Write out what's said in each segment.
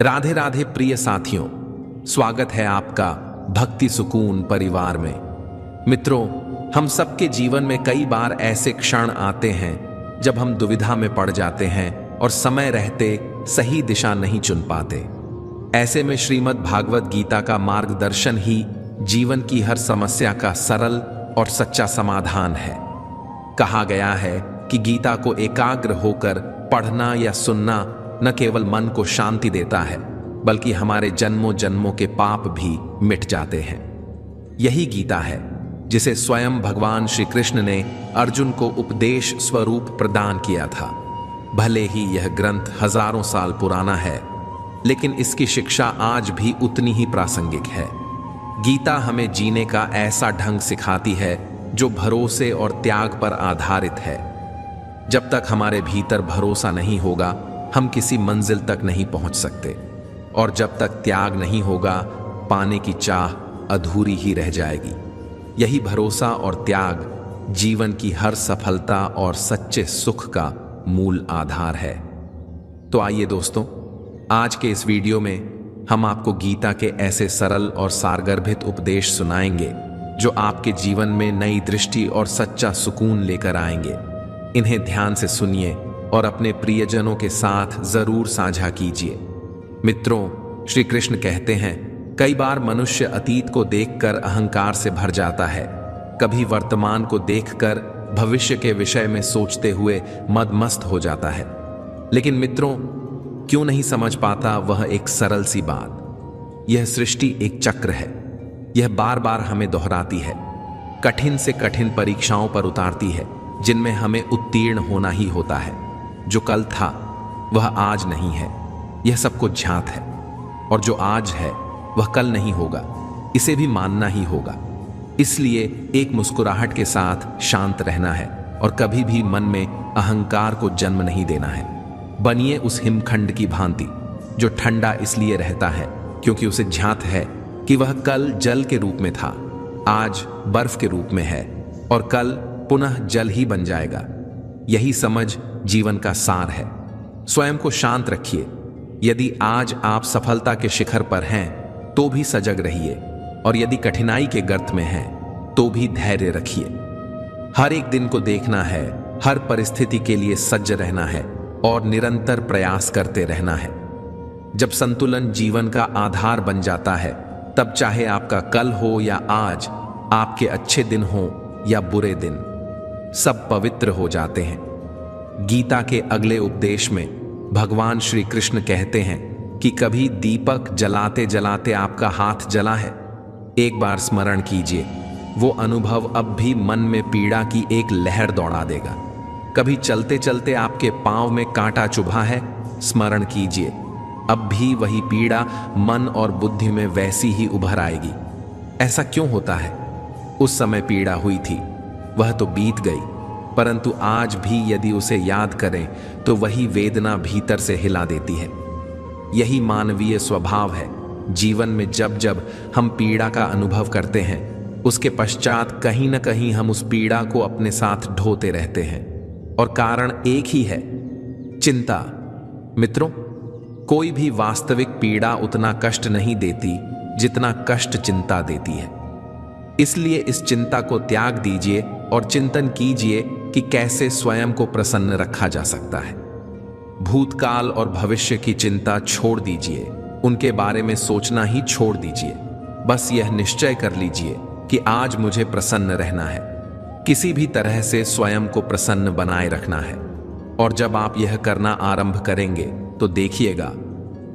राधे राधे प्रिय साथियों, स्वागत है आपका भक्ति सुकून परिवार में। मित्रों, हम सबके जीवन में कई बार ऐसे क्षण आते हैं जब हम दुविधा में पड़ जाते हैं और समय रहते सही दिशा नहीं चुन पाते। ऐसे में श्रीमद् भागवत गीता का मार्गदर्शन ही जीवन की हर समस्या का सरल और सच्चा समाधान है। कहा गया है कि गीता को एकाग्र होकर पढ़ना या सुनना न केवल मन को शांति देता है, बल्कि हमारे जन्मों जन्मों के पाप भी मिट जाते हैं। यही गीता है जिसे स्वयं भगवान श्री कृष्ण ने अर्जुन को उपदेश स्वरूप प्रदान किया था। भले ही यह ग्रंथ हजारों साल पुराना है, लेकिन इसकी शिक्षा आज भी उतनी ही प्रासंगिक है। गीता हमें जीने का ऐसा ढंग सिखाती है जो भरोसे और त्याग पर आधारित है। जब तक हमारे भीतर भरोसा नहीं होगा, हम किसी मंजिल तक नहीं पहुंच सकते, और जब तक त्याग नहीं होगा, पाने की चाह अधूरी ही रह जाएगी। यही भरोसा और त्याग जीवन की हर सफलता और सच्चे सुख का मूल आधार है। तो आइए दोस्तों, आज के इस वीडियो में हम आपको गीता के ऐसे सरल और सारगर्भित उपदेश सुनाएंगे जो आपके जीवन में नई दृष्टि और सच्चा सुकून लेकर आएंगे। इन्हें ध्यान से सुनिए और अपने प्रियजनों के साथ जरूर साझा कीजिए। मित्रों, श्री कृष्ण कहते हैं, कई बार मनुष्य अतीत को देखकर अहंकार से भर जाता है, कभी वर्तमान को देखकर भविष्य के विषय में सोचते हुए मदमस्त हो जाता है। लेकिन मित्रों, क्यों नहीं समझ पाता वह एक सरल सी बात? यह सृष्टि एक चक्र है। यह बार बार हमें दोहराती है, कठिन से कठिन परीक्षाओं पर उतारती है, जिनमें हमें उत्तीर्ण होना ही होता है। जो कल था वह आज नहीं है, यह सबको ज्ञात है, और जो आज है वह कल नहीं होगा, इसे भी मानना ही होगा। इसलिए एक मुस्कुराहट के साथ शांत रहना है और कभी भी मन में अहंकार को जन्म नहीं देना है। बनिए उस हिमखंड की भांति जो ठंडा इसलिए रहता है क्योंकि उसे ज्ञात है कि वह कल जल के रूप में था, आज बर्फ के रूप में है और कल पुनः जल ही बन जाएगा। यही समझ जीवन का सार है। स्वयं को शांत रखिए। यदि आज आप सफलता के शिखर पर हैं तो भी सजग रहिए, और यदि कठिनाई के गर्त में हैं तो भी धैर्य रखिए। हर एक दिन को देखना है, हर परिस्थिति के लिए सज्ज रहना है और निरंतर प्रयास करते रहना है। जब संतुलन जीवन का आधार बन जाता है, तब चाहे आपका कल हो या आज, आपके अच्छे दिन हो या बुरे दिन, सब पवित्र हो जाते हैं। गीता के अगले उपदेश में भगवान श्री कृष्ण कहते हैं कि कभी दीपक जलाते जलाते आपका हाथ जला है? एक बार स्मरण कीजिए, वो अनुभव अब भी मन में पीड़ा की एक लहर दौड़ा देगा। कभी चलते चलते आपके पांव में कांटा चुभा है? स्मरण कीजिए, अब भी वही पीड़ा मन और बुद्धि में वैसी ही उभर आएगी। ऐसा क्यों होता है? उस समय पीड़ा हुई थी, वह तो बीत गई, परंतु आज भी यदि उसे याद करें तो वही वेदना भीतर से हिला देती है। यही मानवीय स्वभाव है। जीवन में जब जब हम पीड़ा का अनुभव करते हैं, उसके पश्चात कहीं न कहीं हम उस पीड़ा को अपने साथ ढोते रहते हैं, और कारण एक ही है, चिंता। मित्रों, कोई भी वास्तविक पीड़ा उतना कष्ट नहीं देती जितना कष्ट चिंता देती है। इसलिए इस चिंता को त्याग दीजिए और चिंतन कीजिए कि कैसे स्वयं को प्रसन्न रखा जा सकता है। भूतकाल और भविष्य की चिंता छोड़ दीजिए, उनके बारे में सोचना ही छोड़ दीजिए। बस यह निश्चय कर लीजिए कि आज मुझे प्रसन्न रहना है। किसी भी तरह से स्वयं को प्रसन्न बनाए रखना है, और जब आप यह करना आरंभ करेंगे तो देखिएगा,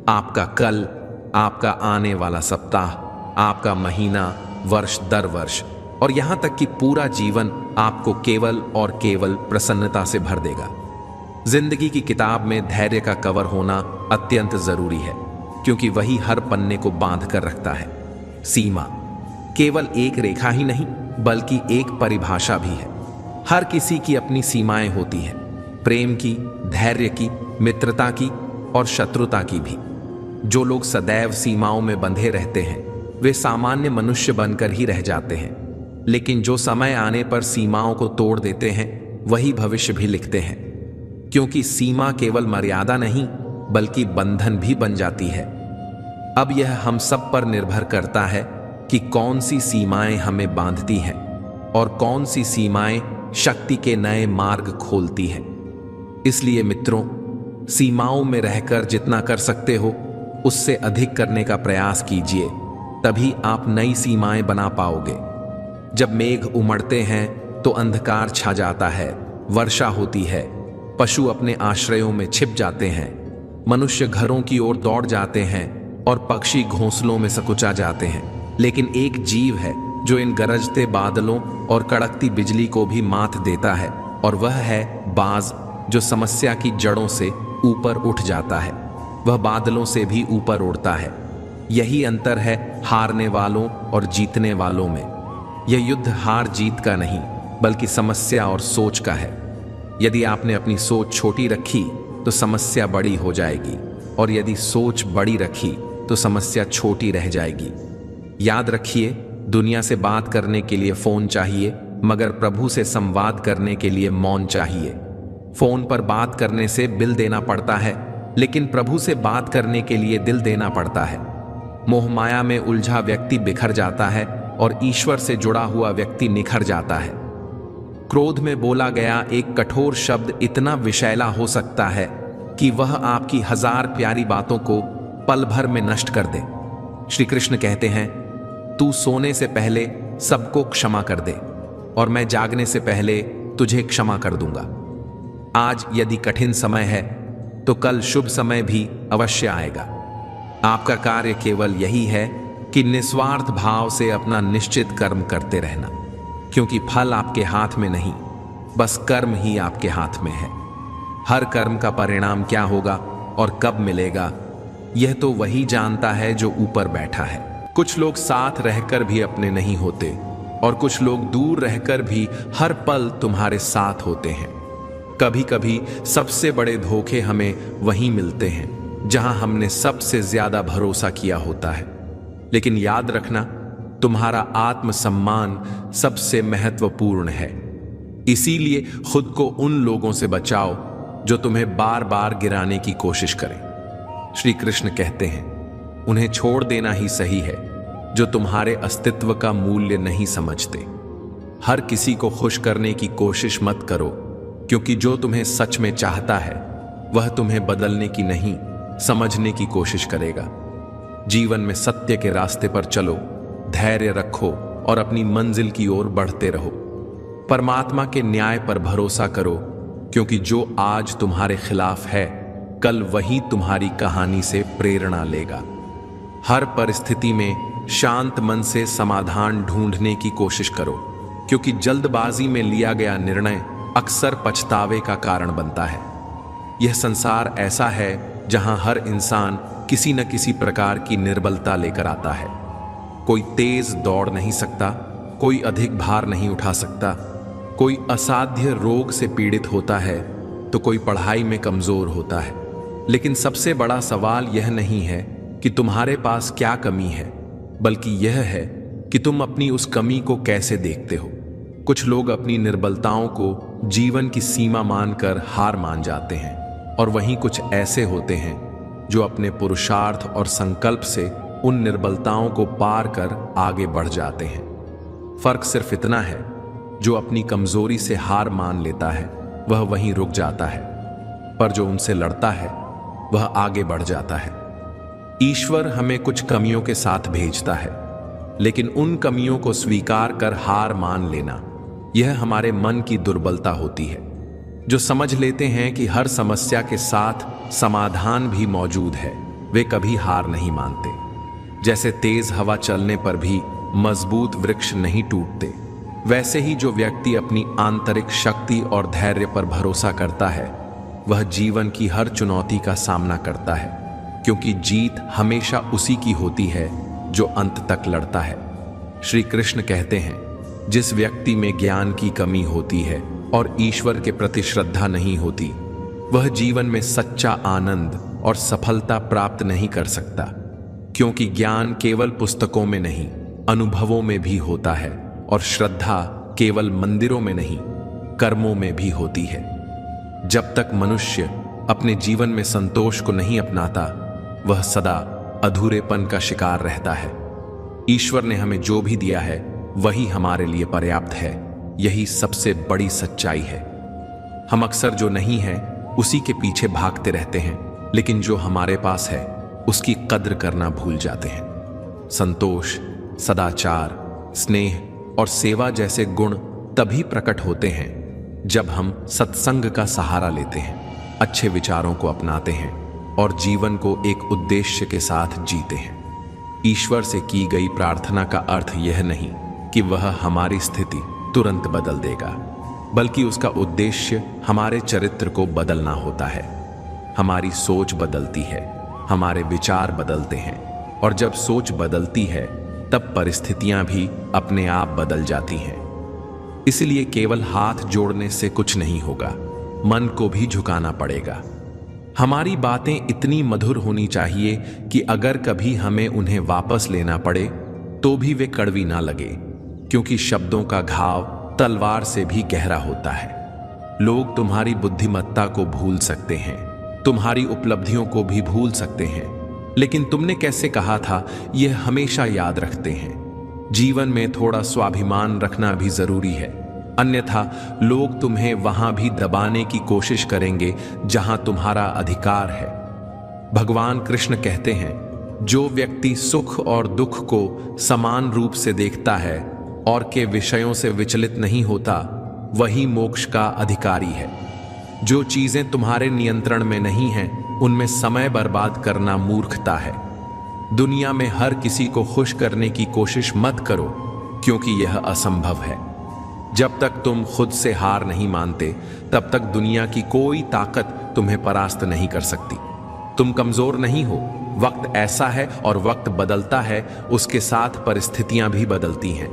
आपका कल, आपका आने वाला सप्ताह, आपका महीना, वर्ष दर वर्ष और यहां तक कि पूरा जीवन आपको केवल और केवल प्रसन्नता से भर देगा। जिंदगी की किताब में धैर्य का कवर होना अत्यंत जरूरी है, क्योंकि वही हर पन्ने को बांध कर रखता है। सीमा केवल एक रेखा ही नहीं, बल्कि एक परिभाषा भी है। हर किसी की अपनी सीमाएं होती हैं, प्रेम की, धैर्य की, मित्रता की और शत्रुता की भी। जो लोग सदैव सीमाओं में बंधे रहते हैं, वे सामान्य मनुष्य बनकर ही रह जाते हैं, लेकिन जो समय आने पर सीमाओं को तोड़ देते हैं, वही भविष्य भी लिखते हैं। क्योंकि सीमा केवल मर्यादा नहीं, बल्कि बंधन भी बन जाती है। अब यह हम सब पर निर्भर करता है कि कौन सी सीमाएं हमें बांधती हैं और कौन सी सीमाएं शक्ति के नए मार्ग खोलती हैं। इसलिए मित्रों, सीमाओं में रहकर जितना कर सकते हो उससे अधिक करने का प्रयास कीजिए, तभी आप नई सीमाएं बना पाओगे। जब मेघ उमड़ते हैं तो अंधकार छा जाता है, वर्षा होती है, पशु अपने आश्रयों में छिप जाते हैं, मनुष्य घरों की ओर दौड़ जाते हैं और पक्षी घोंसलों में सकुचा जाते हैं। लेकिन एक जीव है जो इन गरजते बादलों और कड़कती बिजली को भी मात देता है, और वह है बाज, जो समस्या की जड़ों से ऊपर उठ जाता है। वह बादलों से भी ऊपर उड़ता है। यही अंतर है हारने वालों और जीतने वालों में। यह युद्ध हार जीत का नहीं, बल्कि समस्या और सोच का है। यदि आपने अपनी सोच छोटी रखी तो समस्या बड़ी हो जाएगी, और यदि सोच बड़ी रखी तो समस्या छोटी रह जाएगी। याद रखिए, दुनिया से बात करने के लिए फोन चाहिए, मगर प्रभु से संवाद करने के लिए मौन चाहिए। फोन पर बात करने से बिल देना पड़ता है, लेकिन प्रभु से बात करने के लिए दिल देना पड़ता है। मोहमाया में उलझा व्यक्ति बिखर जाता है और ईश्वर से जुड़ा हुआ व्यक्ति निखर जाता है। क्रोध में बोला गया एक कठोर शब्द इतना विषैला हो सकता है कि वह आपकी 1000 प्यारी बातों को पल भर में नष्ट कर दे। श्री कृष्ण कहते हैं, तू सोने से पहले सबको क्षमा कर दे और मैं जागने से पहले तुझे क्षमा कर दूंगा। आज यदि कठिन समय है तो कल शुभ समय भी अवश्य आएगा। आपका कार्य केवल यही है कि निस्वार्थ भाव से अपना निश्चित कर्म करते रहना, क्योंकि फल आपके हाथ में नहीं, बस कर्म ही आपके हाथ में है। हर कर्म का परिणाम क्या होगा और कब मिलेगा, यह तो वही जानता है जो ऊपर बैठा है। कुछ लोग साथ रहकर भी अपने नहीं होते, और कुछ लोग दूर रहकर भी हर पल तुम्हारे साथ होते हैं। कभी कभी सबसे बड़े धोखे हमें वहीं मिलते हैं जहां हमने सबसे ज्यादा भरोसा किया होता है। लेकिन याद रखना, तुम्हारा आत्मसम्मान सबसे महत्वपूर्ण है। इसीलिए खुद को उन लोगों से बचाओ जो तुम्हें बार बार गिराने की कोशिश करें। श्री कृष्ण कहते हैं, उन्हें छोड़ देना ही सही है जो तुम्हारे अस्तित्व का मूल्य नहीं समझते। हर किसी को खुश करने की कोशिश मत करो, क्योंकि जो तुम्हें सच में चाहता है वह तुम्हें बदलने की नहीं, समझने की कोशिश करेगा। जीवन में सत्य के रास्ते पर चलो, धैर्य रखो और अपनी मंजिल की ओर बढ़ते रहो। परमात्मा के न्याय पर भरोसा करो, क्योंकि जो आज तुम्हारे खिलाफ है, कल वही तुम्हारी कहानी से प्रेरणा लेगा। हर परिस्थिति में शांत मन से समाधान ढूंढने की कोशिश करो, क्योंकि जल्दबाजी में लिया गया निर्णय अक्सर पछतावे का कारण बनता है। यह संसार ऐसा है जहां हर इंसान किसी न किसी प्रकार की निर्बलता लेकर आता है। कोई तेज दौड़ नहीं सकता, कोई अधिक भार नहीं उठा सकता, कोई असाध्य रोग से पीड़ित होता है, तो कोई पढ़ाई में कमजोर होता है। लेकिन सबसे बड़ा सवाल यह नहीं है कि तुम्हारे पास क्या कमी है, बल्कि यह है कि तुम अपनी उस कमी को कैसे देखते हो। कुछ लोग अपनी निर्बलताओं को जीवन की सीमा मानकर हार मान जाते हैं, और वहीं कुछ ऐसे होते हैं जो अपने पुरुषार्थ और संकल्प से उन निर्बलताओं को पार कर आगे बढ़ जाते हैं। फर्क सिर्फ इतना है, जो अपनी कमजोरी से हार मान लेता है वह वहीं रुक जाता है, पर जो उनसे लड़ता है वह आगे बढ़ जाता है। ईश्वर हमें कुछ कमियों के साथ भेजता है, लेकिन उन कमियों को स्वीकार कर हार मान लेना, यह हमारे मन की दुर्बलता होती है। जो समझ लेते हैं कि हर समस्या के साथ समाधान भी मौजूद है, वे कभी हार नहीं मानते। जैसे तेज हवा चलने पर भी मजबूत वृक्ष नहीं टूटते, वैसे ही जो व्यक्ति अपनी आंतरिक शक्ति और धैर्य पर भरोसा करता है, वह जीवन की हर चुनौती का सामना करता है, क्योंकि जीत हमेशा उसी की होती है जो अंत तक लड़ता है। श्री कृष्ण कहते हैं, जिस व्यक्ति में ज्ञान की कमी होती है और ईश्वर के प्रति श्रद्धा नहीं होती, वह जीवन में सच्चा आनंद और सफलता प्राप्त नहीं कर सकता, क्योंकि ज्ञान केवल पुस्तकों में नहीं, अनुभवों में भी होता है, और श्रद्धा केवल मंदिरों में नहीं, कर्मों में भी होती है। जब तक मनुष्य अपने जीवन में संतोष को नहीं अपनाता, वह सदा अधूरेपन का शिकार रहता है। ईश्वर ने हमें जो भी दिया है वही हमारे लिए पर्याप्त है। यही सबसे बड़ी सच्चाई है। हम अक्सर जो नहीं है उसी के पीछे भागते रहते हैं, लेकिन जो हमारे पास है उसकी कद्र करना भूल जाते हैं। संतोष, सदाचार, स्नेह और सेवा जैसे गुण तभी प्रकट होते हैं जब हम सत्संग का सहारा लेते हैं, अच्छे विचारों को अपनाते हैं और जीवन को एक उद्देश्य के साथ जीते हैं। ईश्वर से की गई प्रार्थना का अर्थ यह नहीं कि वह हमारी स्थिति तुरंत बदल देगा, बल्कि उसका उद्देश्य हमारे चरित्र को बदलना होता है। हमारी सोच बदलती है, हमारे विचार बदलते हैं, और जब सोच बदलती है तब परिस्थितियां भी अपने आप बदल जाती हैं। इसलिए केवल हाथ जोड़ने से कुछ नहीं होगा, मन को भी झुकाना पड़ेगा। हमारी बातें इतनी मधुर होनी चाहिए कि अगर कभी हमें उन्हें वापस लेना पड़े तो भी वे कड़वी ना लगे, क्योंकि शब्दों का घाव तलवार से भी गहरा होता है। लोग तुम्हारी बुद्धिमत्ता को भूल सकते हैं, तुम्हारी उपलब्धियों को भी भूल सकते हैं, लेकिन तुमने कैसे कहा था यह हमेशा याद रखते हैं। जीवन में थोड़ा स्वाभिमान रखना भी जरूरी है, अन्यथा लोग तुम्हें वहां भी दबाने की कोशिश करेंगे जहां तुम्हारा अधिकार है। भगवान कृष्ण कहते हैं, जो व्यक्ति सुख और दुख को समान रूप से देखता है और के विषयों से विचलित नहीं होता, वही मोक्ष का अधिकारी है। जो चीजें तुम्हारे नियंत्रण में नहीं हैं, उनमें समय बर्बाद करना मूर्खता है। दुनिया में हर किसी को खुश करने की कोशिश मत करो, क्योंकि यह असंभव है। जब तक तुम खुद से हार नहीं मानते, तब तक दुनिया की कोई ताकत तुम्हें परास्त नहीं कर सकती। तुम कमजोर नहीं हो, वक्त ऐसा है और वक्त बदलता है, उसके साथ परिस्थितियां भी बदलती हैं।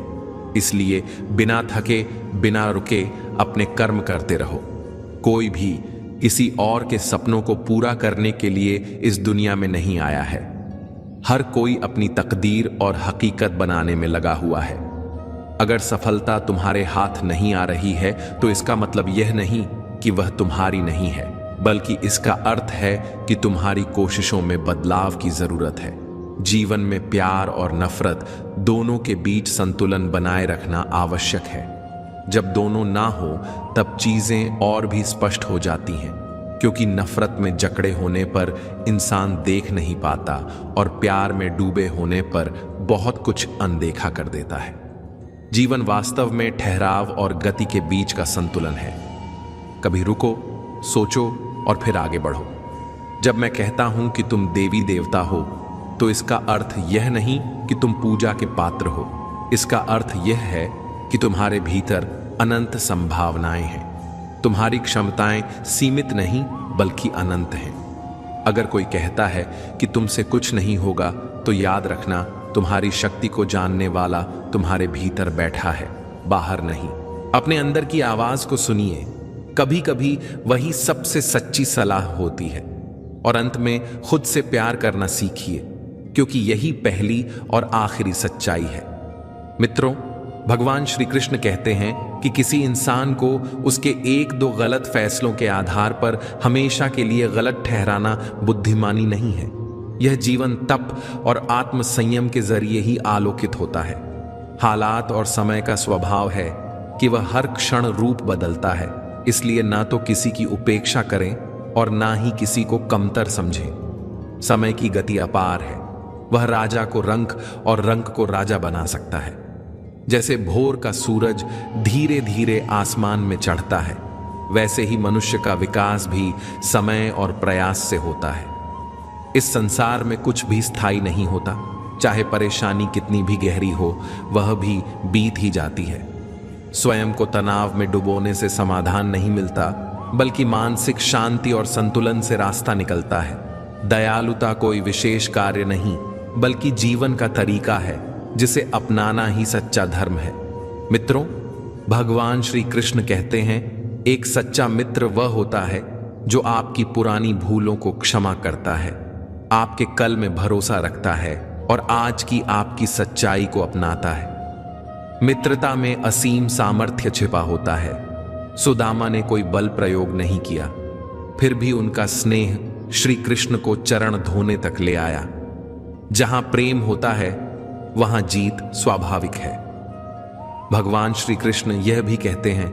इसलिए बिना थके, बिना रुके अपने कर्म करते रहो। कोई भी किसी और के सपनों को पूरा करने के लिए इस दुनिया में नहीं आया है। हर कोई अपनी तकदीर और हकीकत बनाने में लगा हुआ है। अगर सफलता तुम्हारे हाथ नहीं आ रही है तो इसका मतलब यह नहीं कि वह तुम्हारी नहीं है, बल्कि इसका अर्थ है कि तुम्हारी कोशिशों में बदलाव की जरूरत है। जीवन में प्यार और नफरत दोनों के बीच संतुलन बनाए रखना आवश्यक है। जब दोनों ना हो तब चीजें और भी स्पष्ट हो जाती हैं, क्योंकि नफरत में जकड़े होने पर इंसान देख नहीं पाता और प्यार में डूबे होने पर बहुत कुछ अनदेखा कर देता है। जीवन वास्तव में ठहराव और गति के बीच का संतुलन है। कभी रुको, सोचो और फिर आगे बढ़ो। जब मैं कहता हूं कि तुम देवी देवता हो, तो इसका अर्थ यह नहीं कि तुम पूजा के पात्र हो। इसका अर्थ यह है कि तुम्हारे भीतर अनंत संभावनाएं हैं। तुम्हारी क्षमताएं सीमित नहीं बल्कि अनंत हैं। अगर कोई कहता है कि तुमसे कुछ नहीं होगा, तो याद रखना, तुम्हारी शक्ति को जानने वाला तुम्हारे भीतर बैठा है, बाहर नहीं। अपने अंदर की आवाज को सुनिए, कभी कभी वही सबसे सच्ची सलाह होती है। और अंत में खुद से प्यार करना सीखिए, क्योंकि यही पहली और आखिरी सच्चाई है। मित्रों, भगवान श्री कृष्ण कहते हैं कि किसी इंसान को उसके एक दो गलत फैसलों के आधार पर हमेशा के लिए गलत ठहराना बुद्धिमानी नहीं है। यह जीवन तप और आत्म संयम के जरिए ही आलोकित होता है। हालात और समय का स्वभाव है कि वह हर क्षण रूप बदलता है, इसलिए ना तो किसी की उपेक्षा करें और ना ही किसी को कमतर समझें। समय की गति अपार है, वह राजा को रंक और रंक को राजा बना सकता है। जैसे भोर का सूरज धीरे धीरे आसमान में चढ़ता है, वैसे ही मनुष्य का विकास भी समय और प्रयास से होता है। इस संसार में कुछ भी स्थायी नहीं होता, चाहे परेशानी कितनी भी गहरी हो, वह भी बीत ही जाती है। स्वयं को तनाव में डुबोने से समाधान नहीं मिलता, बल्कि मानसिक शांति और संतुलन से रास्ता निकलता है। दयालुता कोई विशेष कार्य नहीं, बल्कि जीवन का तरीका है, जिसे अपनाना ही सच्चा धर्म है। मित्रों, भगवान श्री कृष्ण कहते हैं, एक सच्चा मित्र वह होता है जो आपकी पुरानी भूलों को क्षमा करता है, आपके कल में भरोसा रखता है और आज की आपकी सच्चाई को अपनाता है। मित्रता में असीम सामर्थ्य छिपा होता है। सुदामा ने कोई बल प्रयोग नहीं किया, फिर भी उनका स्नेह श्री कृष्ण को चरण धोने तक ले आया। जहां प्रेम होता है वहां जीत स्वाभाविक है। भगवान श्री कृष्ण यह भी कहते हैं,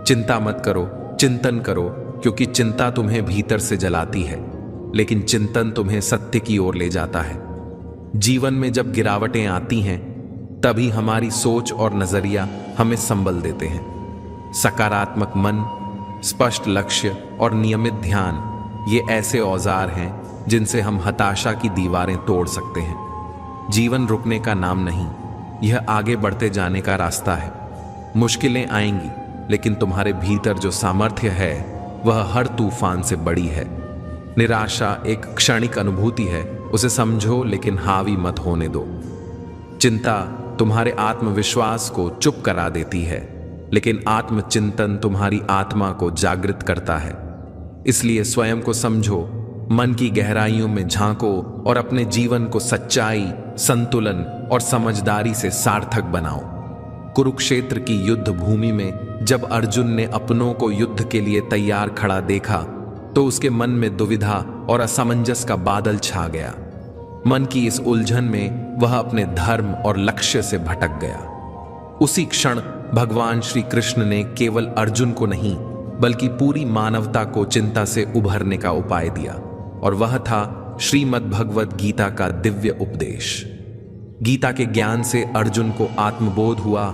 चिंता मत करो, चिंतन करो, क्योंकि चिंता तुम्हें भीतर से जलाती है, लेकिन चिंतन तुम्हें सत्य की ओर ले जाता है। जीवन में जब गिरावटें आती हैं तभी हमारी सोच और नजरिया हमें संबल देते हैं। सकारात्मक मन, स्पष्ट लक्ष्य और नियमित ध्यान ये ऐसे औजार हैं जिनसे हम हताशा की दीवारें तोड़ सकते हैं। जीवन रुकने का नाम नहीं, यह आगे बढ़ते जाने का रास्ता है। मुश्किलें आएंगी, लेकिन तुम्हारे भीतर जो सामर्थ्य है वह हर तूफान से बड़ी है। निराशा एक क्षणिक अनुभूति है, उसे समझो लेकिन हावी मत होने दो। चिंता तुम्हारे आत्मविश्वास को चुप करा देती है, लेकिन आत्मचिंतन तुम्हारी आत्मा को जागृत करता है। इसलिए स्वयं को समझो, मन की गहराइयों में झांको और अपने जीवन को सच्चाई, संतुलन और समझदारी से सार्थक बनाओ। कुरुक्षेत्र की युद्ध भूमि में जब अर्जुन ने अपनों को युद्ध के लिए तैयार खड़ा देखा तो उसके मन में दुविधा और असमंजस का बादल छा गया। मन की इस उलझन में वह अपने धर्म और लक्ष्य से भटक गया। उसी क्षण भगवान श्री कृष्ण ने केवल अर्जुन को नहीं बल्कि पूरी मानवता को चिंता से उभरने का उपाय दिया, और वह था श्रीमद् भगवत गीता का दिव्य उपदेश। गीता के ज्ञान से अर्जुन को आत्मबोध हुआ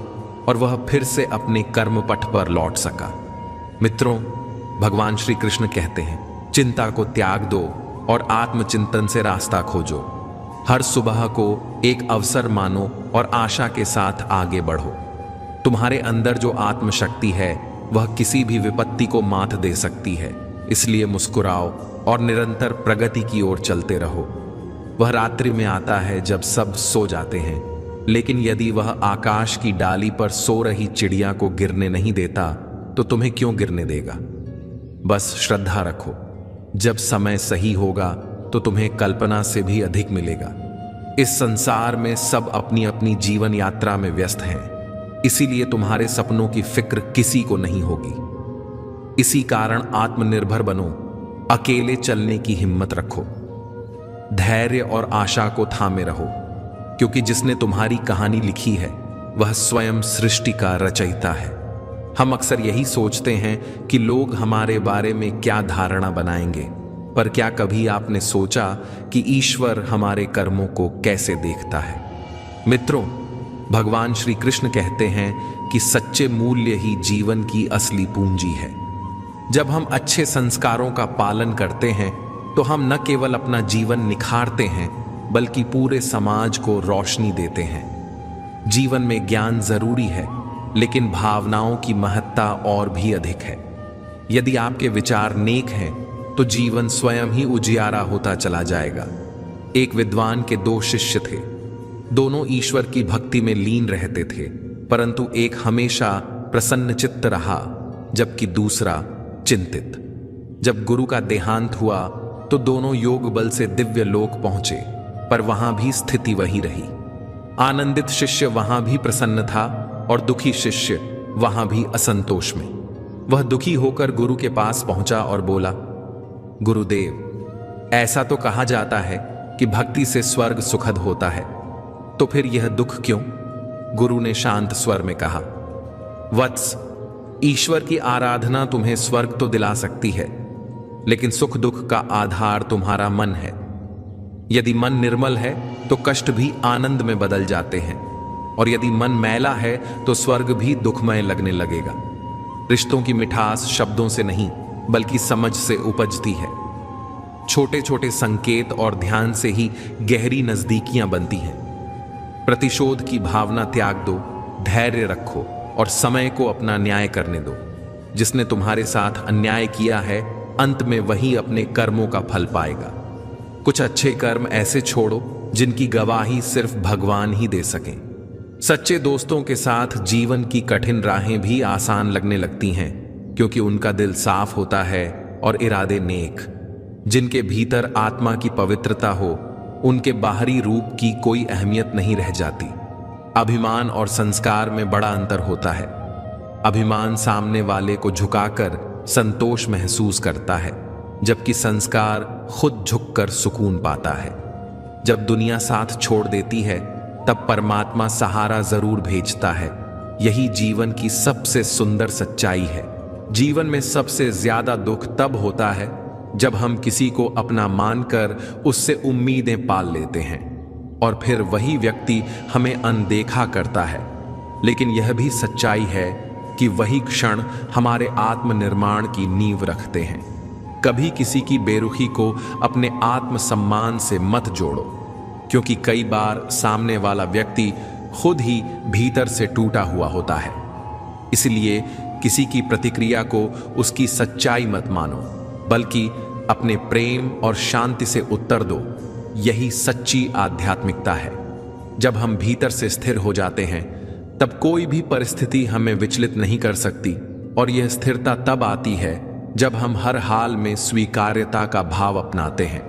और वह फिर से अपने कर्म पथ पर लौट सका। मित्रों, भगवान श्री कृष्ण कहते हैं, चिंता को त्याग दो और आत्मचिंतन से रास्ता खोजो। हर सुबह को एक अवसर मानो और आशा के साथ आगे बढ़ो। तुम्हारे अंदर जो आत्मशक्ति है वह किसी भी विपत्ति को मात दे सकती है। इसलिए मुस्कुराओ और निरंतर प्रगति की ओर चलते रहो। वह रात्रि में आता है जब सब सो जाते हैं, लेकिन यदि वह आकाश की डाली पर सो रही चिड़िया को गिरने नहीं देता तो तुम्हें क्यों गिरने देगा। बस श्रद्धा रखो, जब समय सही होगा तो तुम्हें कल्पना से भी अधिक मिलेगा। इस संसार में सब अपनी अपनी जीवन यात्रा में व्यस्त हैं, इसीलिए तुम्हारे सपनों की फिक्र किसी को नहीं होगी। इसी कारण आत्मनिर्भर बनो, अकेले चलने की हिम्मत रखो, धैर्य और आशा को थामे रहो, क्योंकि जिसने तुम्हारी कहानी लिखी है वह स्वयं सृष्टि का रचयिता है। हम अक्सर यही सोचते हैं कि लोग हमारे बारे में क्या धारणा बनाएंगे, पर क्या कभी आपने सोचा कि ईश्वर हमारे कर्मों को कैसे देखता है। मित्रों, भगवान श्री कृष्ण कहते हैं कि सच्चे मूल्य ही जीवन की असली पूंजी है। जब हम अच्छे संस्कारों का पालन करते हैं तो हम न केवल अपना जीवन निखारते हैं बल्कि पूरे समाज को रोशनी देते हैं। जीवन में ज्ञान जरूरी है, लेकिन भावनाओं की महत्ता और भी अधिक है। यदि आपके विचार नेक हैं तो जीवन स्वयं ही उजियारा होता चला जाएगा। एक विद्वान के दो शिष्य थे, दोनों ईश्वर की भक्ति में लीन रहते थे, परंतु एक हमेशा प्रसन्नचित्त रहा जबकि दूसरा चिंतित। जब गुरु का देहांत हुआ तो दोनों योग बल से दिव्य लोक पहुंचे, पर वहां भी स्थिति वही रही। आनंदित शिष्य वहां भी प्रसन्न था और दुखी शिष्य वहां भी असंतोष में। वह दुखी होकर गुरु के पास पहुंचा और बोला, गुरुदेव, ऐसा तो कहा जाता है कि भक्ति से स्वर्ग सुखद होता है, तो फिर यह दुख क्यों? गुरु ने शांत स्वर में कहा, वत्स, ईश्वर की आराधना तुम्हें स्वर्ग तो दिला सकती है, लेकिन सुख दुख का आधार तुम्हारा मन है। यदि मन निर्मल है तो कष्ट भी आनंद में बदल जाते हैं, और यदि मन मैला है तो स्वर्ग भी दुखमय लगने लगेगा। रिश्तों की मिठास शब्दों से नहीं बल्कि समझ से उपजती है। छोटे छोटे संकेत और ध्यान से ही गहरी नजदीकियां बनती हैं। प्रतिशोध की भावना त्याग दो, धैर्य रखो और समय को अपना न्याय करने दो। जिसने तुम्हारे साथ अन्याय किया है, अंत में वही अपने कर्मों का फल पाएगा। कुछ अच्छे कर्म ऐसे छोड़ो जिनकी गवाही सिर्फ भगवान ही दे सकें। सच्चे दोस्तों के साथ जीवन की कठिन राहें भी आसान लगने लगती हैं, क्योंकि उनका दिल साफ होता है और इरादे नेक। जिनके भीतर आत्मा की पवित्रता हो, उनके बाहरी रूप की कोई अहमियत नहीं रह जाती। अभिमान और संस्कार में बड़ा अंतर होता है। अभिमान सामने वाले को झुकाकर संतोष महसूस करता है, जबकि संस्कार खुद झुककर सुकून पाता है। जब दुनिया साथ छोड़ देती है तब परमात्मा सहारा जरूर भेजता है। यही जीवन की सबसे सुंदर सच्चाई है। जीवन में सबसे ज्यादा दुख तब होता है जब हम किसी को अपना मानकर उससे उम्मीदें पाल लेते हैं और फिर वही व्यक्ति हमें अनदेखा करता है। लेकिन यह भी सच्चाई है कि वही क्षण हमारे आत्मनिर्माण की नींव रखते हैं। कभी किसी की बेरुखी को अपने आत्मसम्मान से मत जोड़ो, क्योंकि कई बार सामने वाला व्यक्ति खुद ही भीतर से टूटा हुआ होता है। इसलिए किसी की प्रतिक्रिया को उसकी सच्चाई मत मानो, बल्कि अपने प्रेम और शांति से उत्तर दो। यही सच्ची आध्यात्मिकता है। जब हम भीतर से स्थिर हो जाते हैं तब कोई भी परिस्थिति हमें विचलित नहीं कर सकती, और यह स्थिरता तब आती है जब हम हर हाल में स्वीकार्यता का भाव अपनाते हैं।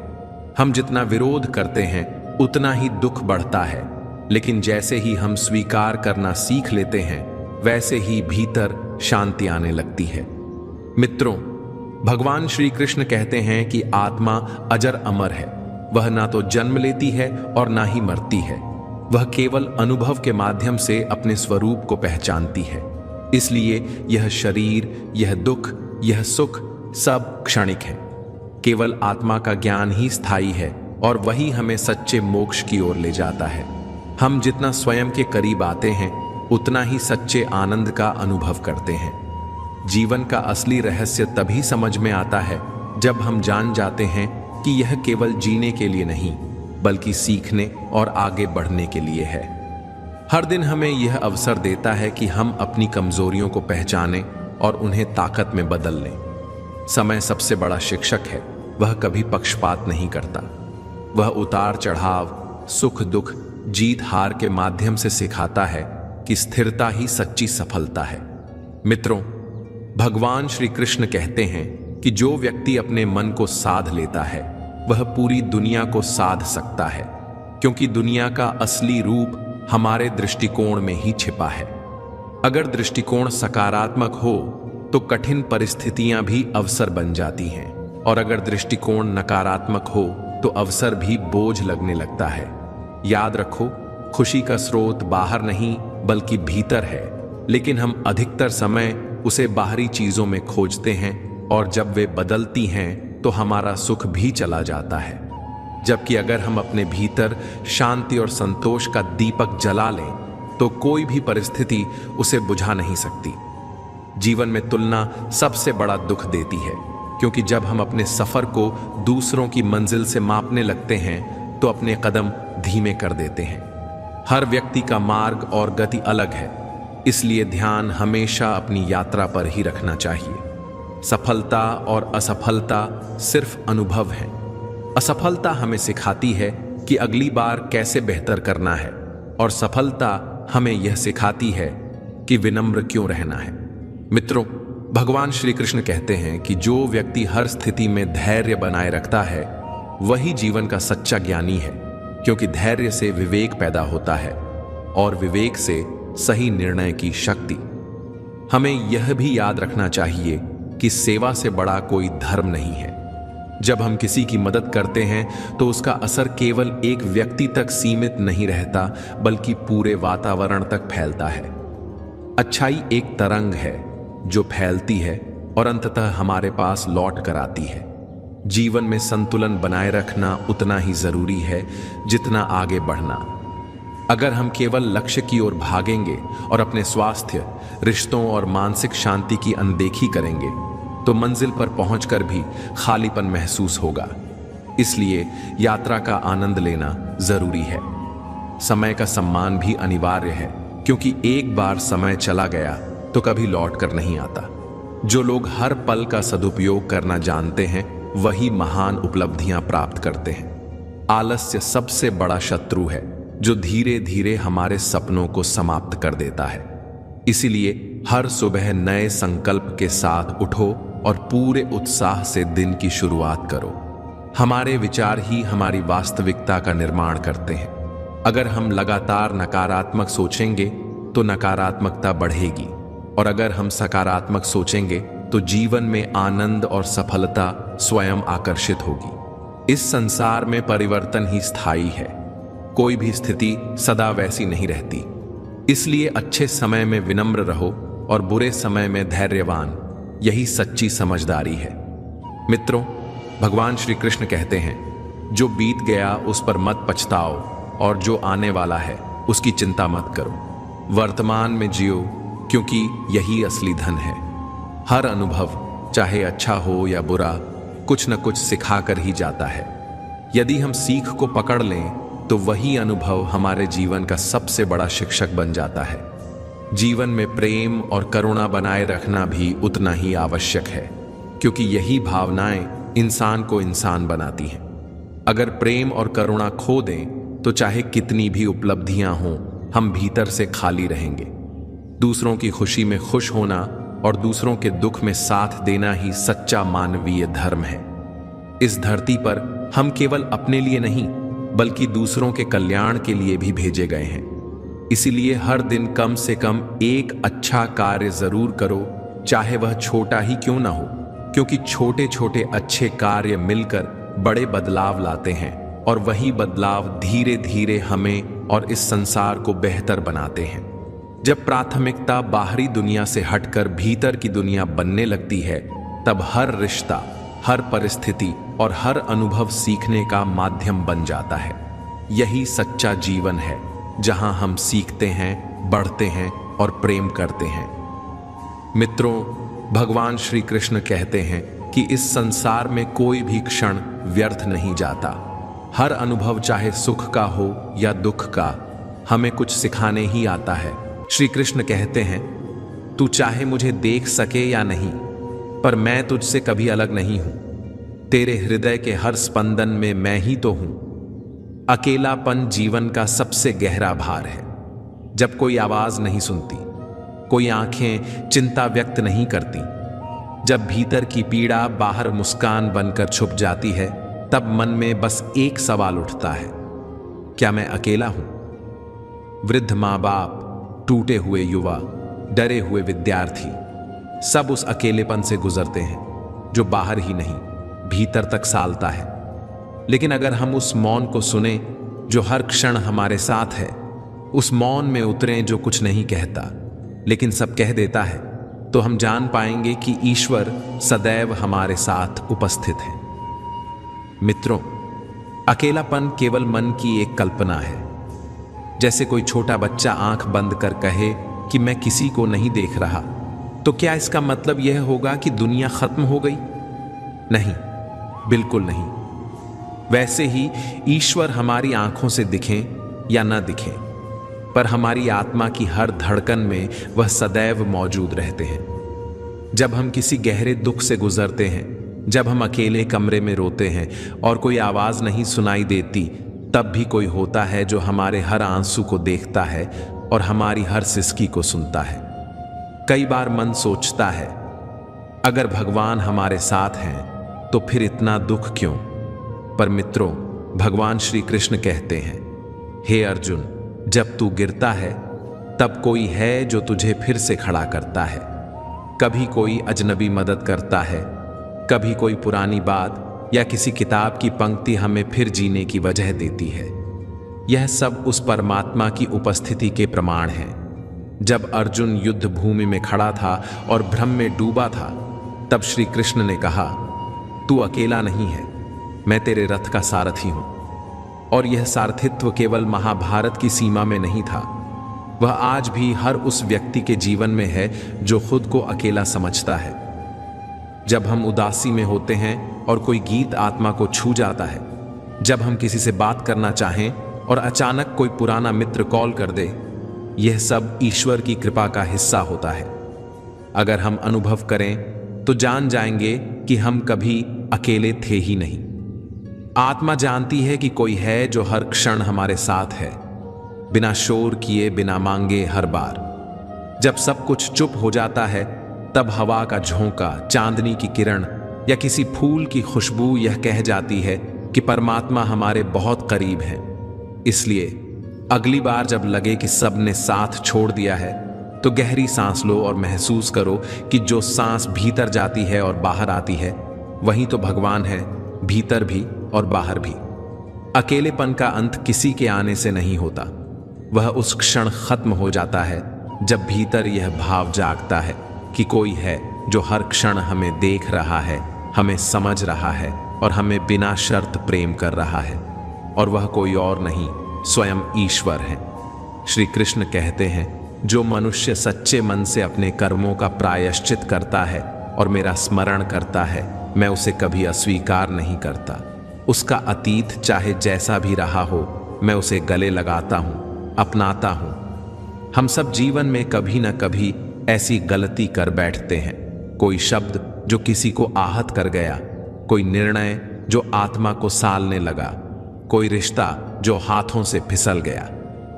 हम जितना विरोध करते हैं उतना ही दुख बढ़ता है, लेकिन जैसे ही हम स्वीकार करना सीख लेते हैं वैसे ही भीतर शांति आने लगती है। मित्रों, भगवान श्री कृष्ण कहते हैं कि आत्मा अजर अमर है। वह ना तो जन्म लेती है और ना ही मरती है। वह केवल अनुभव के माध्यम से अपने स्वरूप को पहचानती है। इसलिए यह शरीर, यह दुख, यह सुख सब क्षणिक है। केवल आत्मा का ज्ञान ही स्थायी है और वही हमें सच्चे मोक्ष की ओर ले जाता है। हम जितना स्वयं के करीब आते हैं उतना ही सच्चे आनंद का अनुभव करते हैं। जीवन का असली रहस्य तभी समझ में आता है जब हम जान जाते हैं कि यह केवल जीने के लिए नहीं, बल्कि सीखने और आगे बढ़ने के लिए है। हर दिन हमें यह अवसर देता है कि हम अपनी कमजोरियों को पहचानें और उन्हें ताकत में बदल लें। समय सबसे बड़ा शिक्षक है। वह कभी पक्षपात नहीं करता। वह उतार चढ़ाव, सुख दुख, जीत हार के माध्यम से सिखाता है कि स्थिरता ही सच्ची सफलता है। मित्रों, भगवान श्री कृष्ण कहते हैं कि जो व्यक्ति अपने मन को साध लेता है वह पूरी दुनिया को साध सकता है, क्योंकि दुनिया का असली रूप हमारे दृष्टिकोण में ही छिपा है। अगर दृष्टिकोण सकारात्मक हो तो कठिन परिस्थितियां भी अवसर बन जाती हैं, और अगर दृष्टिकोण नकारात्मक हो तो अवसर भी बोझ लगने लगता है। याद रखो, खुशी का स्रोत बाहर नहीं बल्कि भीतर है, लेकिन हम अधिकतर समय उसे बाहरी चीजों में खोजते हैं, और जब वे बदलती हैं तो हमारा सुख भी चला जाता है। जबकि अगर हम अपने भीतर शांति और संतोष का दीपक जला लें तो कोई भी परिस्थिति उसे बुझा नहीं सकती। जीवन में तुलना सबसे बड़ा दुख देती है, क्योंकि जब हम अपने सफर को दूसरों की मंजिल से मापने लगते हैं तो अपने कदम धीमे कर देते हैं। हर व्यक्ति का मार्ग और गति अलग है, इसलिए ध्यान हमेशा अपनी यात्रा पर ही रखना चाहिए। सफलता और असफलता सिर्फ अनुभव है। असफलता हमें सिखाती है कि अगली बार कैसे बेहतर करना है, और सफलता हमें यह सिखाती है कि विनम्र क्यों रहना है। मित्रों, भगवान श्री कृष्ण कहते हैं कि जो व्यक्ति हर स्थिति में धैर्य बनाए रखता है वही जीवन का सच्चा ज्ञानी है, क्योंकि धैर्य से विवेक पैदा होता है और विवेक से सही निर्णय की शक्ति। हमें यह भी याद रखना चाहिए कि सेवा से बड़ा कोई धर्म नहीं है। जब हम किसी की मदद करते हैं तो उसका असर केवल एक व्यक्ति तक सीमित नहीं रहता, बल्कि पूरे वातावरण तक फैलता है। अच्छाई एक तरंग है जो फैलती है और अंततः हमारे पास लौट कर आती है। जीवन में संतुलन बनाए रखना उतना ही जरूरी है जितना आगे बढ़ना। अगर हम केवल लक्ष्य की ओर भागेंगे और अपने स्वास्थ्य, रिश्तों और मानसिक शांति की अनदेखी करेंगे तो मंजिल पर पहुंचकर भी खालीपन महसूस होगा। इसलिए यात्रा का आनंद लेना जरूरी है। समय का सम्मान भी अनिवार्य है, क्योंकि एक बार समय चला गया तो कभी लौट कर नहीं आता। जो लोग हर पल का सदुपयोग करना जानते हैं वही महान उपलब्धियां प्राप्त करते हैं। आलस्य सबसे बड़ा शत्रु है जो धीरे धीरे हमारे सपनों को समाप्त कर देता है। इसीलिए हर सुबह नए संकल्प के साथ उठो और पूरे उत्साह से दिन की शुरुआत करो। हमारे विचार ही हमारी वास्तविकता का निर्माण करते हैं। अगर हम लगातार नकारात्मक सोचेंगे तो नकारात्मकता बढ़ेगी, और अगर हम सकारात्मक सोचेंगे तो जीवन में आनंद और सफलता स्वयं आकर्षित होगी। इस संसार में परिवर्तन ही स्थायी है, कोई भी स्थिति सदा वैसी नहीं रहती। इसलिए अच्छे समय में विनम्र रहो और बुरे समय में धैर्यवान, यही सच्ची समझदारी है। मित्रों, भगवान श्री कृष्ण कहते हैं, जो बीत गया उस पर मत पछताओ और जो आने वाला है उसकी चिंता मत करो। वर्तमान में जियो, क्योंकि यही असली धन है। हर अनुभव, चाहे अच्छा हो या बुरा, कुछ न कुछ सिखा कर ही जाता है। यदि हम सीख को पकड़ लें तो वही अनुभव हमारे जीवन का सबसे बड़ा शिक्षक बन जाता है। जीवन में प्रेम और करुणा बनाए रखना भी उतना ही आवश्यक है, क्योंकि यही भावनाएं इंसान को इंसान बनाती हैं। अगर प्रेम और करुणा खो दें तो चाहे कितनी भी उपलब्धियां हों, हम भीतर से खाली रहेंगे। दूसरों की खुशी में खुश होना और दूसरों के दुख में साथ देना ही सच्चा मानवीय धर्म है। इस धरती पर हम केवल अपने लिए नहीं, बल्कि दूसरों के कल्याण के लिए भी भेजे गए हैं। इसीलिए हर दिन कम से कम एक अच्छा कार्य जरूर करो, चाहे वह छोटा ही क्यों ना हो, क्योंकि छोटे छोटे अच्छे कार्य मिलकर बड़े बदलाव लाते हैं और वही बदलाव धीरे धीरे हमें और इस संसार को बेहतर बनाते हैं। जब प्राथमिकता बाहरी दुनिया से हटकर भीतर की दुनिया बनने लगती है, तब हर रिश्ता, हर परिस्थिति और हर अनुभव सीखने का माध्यम बन जाता है। यही सच्चा जीवन है, जहां हम सीखते हैं, बढ़ते हैं और प्रेम करते हैं। मित्रों, भगवान श्री कृष्ण कहते हैं कि इस संसार में कोई भी क्षण व्यर्थ नहीं जाता। हर अनुभव, चाहे सुख का हो या दुख का, हमें कुछ सिखाने ही आता है। श्री कृष्ण कहते हैं, तू चाहे मुझे देख सके या नहीं, पर मैं तुझसे कभी अलग नहीं हूं। तेरे हृदय के हर स्पंदन में मैं ही तो हूं। अकेलापन जीवन का सबसे गहरा भार है। जब कोई आवाज नहीं सुनती, कोई आंखें चिंता व्यक्त नहीं करती, जब भीतर की पीड़ा बाहर मुस्कान बनकर छुप जाती है, तब मन में बस एक सवाल उठता है, क्या मैं अकेला हूं? वृद्ध माँ बाप, टूटे हुए युवा, डरे हुए विद्यार्थी, सब उस अकेलेपन से गुजरते हैं जो बाहर ही नहीं, भीतर तक सालता है। लेकिन अगर हम उस मौन को सुने जो हर क्षण हमारे साथ है, उस मौन में उतरें जो कुछ नहीं कहता लेकिन सब कह देता है, तो हम जान पाएंगे कि ईश्वर सदैव हमारे साथ उपस्थित है। मित्रों, अकेलापन केवल मन की एक कल्पना है। जैसे कोई छोटा बच्चा आंख बंद कर कहे कि मैं किसी को नहीं देख रहा, तो क्या इसका मतलब यह होगा कि दुनिया खत्म हो गई? नहीं, बिल्कुल नहीं। वैसे ही ईश्वर हमारी आंखों से दिखें या ना दिखें, पर हमारी आत्मा की हर धड़कन में वह सदैव मौजूद रहते हैं। जब हम किसी गहरे दुख से गुजरते हैं, जब हम अकेले कमरे में रोते हैं और कोई आवाज नहीं सुनाई देती, तब भी कोई होता है जो हमारे हर आंसू को देखता है और हमारी हर सिसकी को सुनता है। कई बार मन सोचता है, अगर भगवान हमारे साथ हैं तो फिर इतना दुख क्यों? पर मित्रों, भगवान श्री कृष्ण कहते हैं, हे अर्जुन, जब तू गिरता है तब कोई है जो तुझे फिर से खड़ा करता है। कभी कोई अजनबी मदद करता है, कभी कोई पुरानी बात या किसी किताब की पंक्ति हमें फिर जीने की वजह देती है। यह सब उस परमात्मा की उपस्थिति के प्रमाण हैं। जब अर्जुन युद्ध भूमि में खड़ा था और भ्रम में डूबा था, तब श्री कृष्ण ने कहा, तू अकेला नहीं है, मैं तेरे रथ का सारथी हूं। और यह सारथित्व केवल महाभारत की सीमा में नहीं था, वह आज भी हर उस व्यक्ति के जीवन में है जो खुद को अकेला समझता है। जब हम उदासी में होते हैं और कोई गीत आत्मा को छू जाता है, जब हम किसी से बात करना चाहें और अचानक कोई पुराना मित्र कॉल कर दे, यह सब ईश्वर की कृपा का हिस्सा होता है। अगर हम अनुभव करें तो जान जाएंगे कि हम कभी अकेले थे ही नहीं। आत्मा जानती है कि कोई है जो हर क्षण हमारे साथ है, बिना शोर किए, बिना मांगे, हर बार। जब सब कुछ चुप हो जाता है, तब हवा का झोंका, चांदनी की किरण या किसी फूल की खुशबू यह कह जाती है कि परमात्मा हमारे बहुत करीब है। इसलिए अगली बार जब लगे कि सब ने साथ छोड़ दिया है, तो गहरी सांस लो और महसूस करो कि जो सांस भीतर जाती है और बाहर आती है, वहीं तो भगवान है, भीतर भी और बाहर भी। अकेलेपन का अंत किसी के आने से नहीं होता, वह उस क्षण खत्म हो जाता है जब भीतर यह भाव जागता है कि कोई है जो हर क्षण हमें देख रहा है, हमें समझ रहा है और हमें बिना शर्त प्रेम कर रहा है। और वह कोई और नहीं, स्वयं ईश्वर है। श्री कृष्ण कहते हैं, जो मनुष्य सच्चे मन से अपने कर्मों का प्रायश्चित करता है और मेरा स्मरण करता है, मैं उसे कभी अस्वीकार नहीं करता। उसका अतीत चाहे जैसा भी रहा हो, मैं उसे गले लगाता हूँ, अपनाता हूँ। हम सब जीवन में कभी न कभी ऐसी गलती कर बैठते हैं। कोई शब्द जो किसी को आहत कर गया, कोई निर्णय जो आत्मा को सालने लगा, कोई रिश्ता जो हाथों से फिसल गया।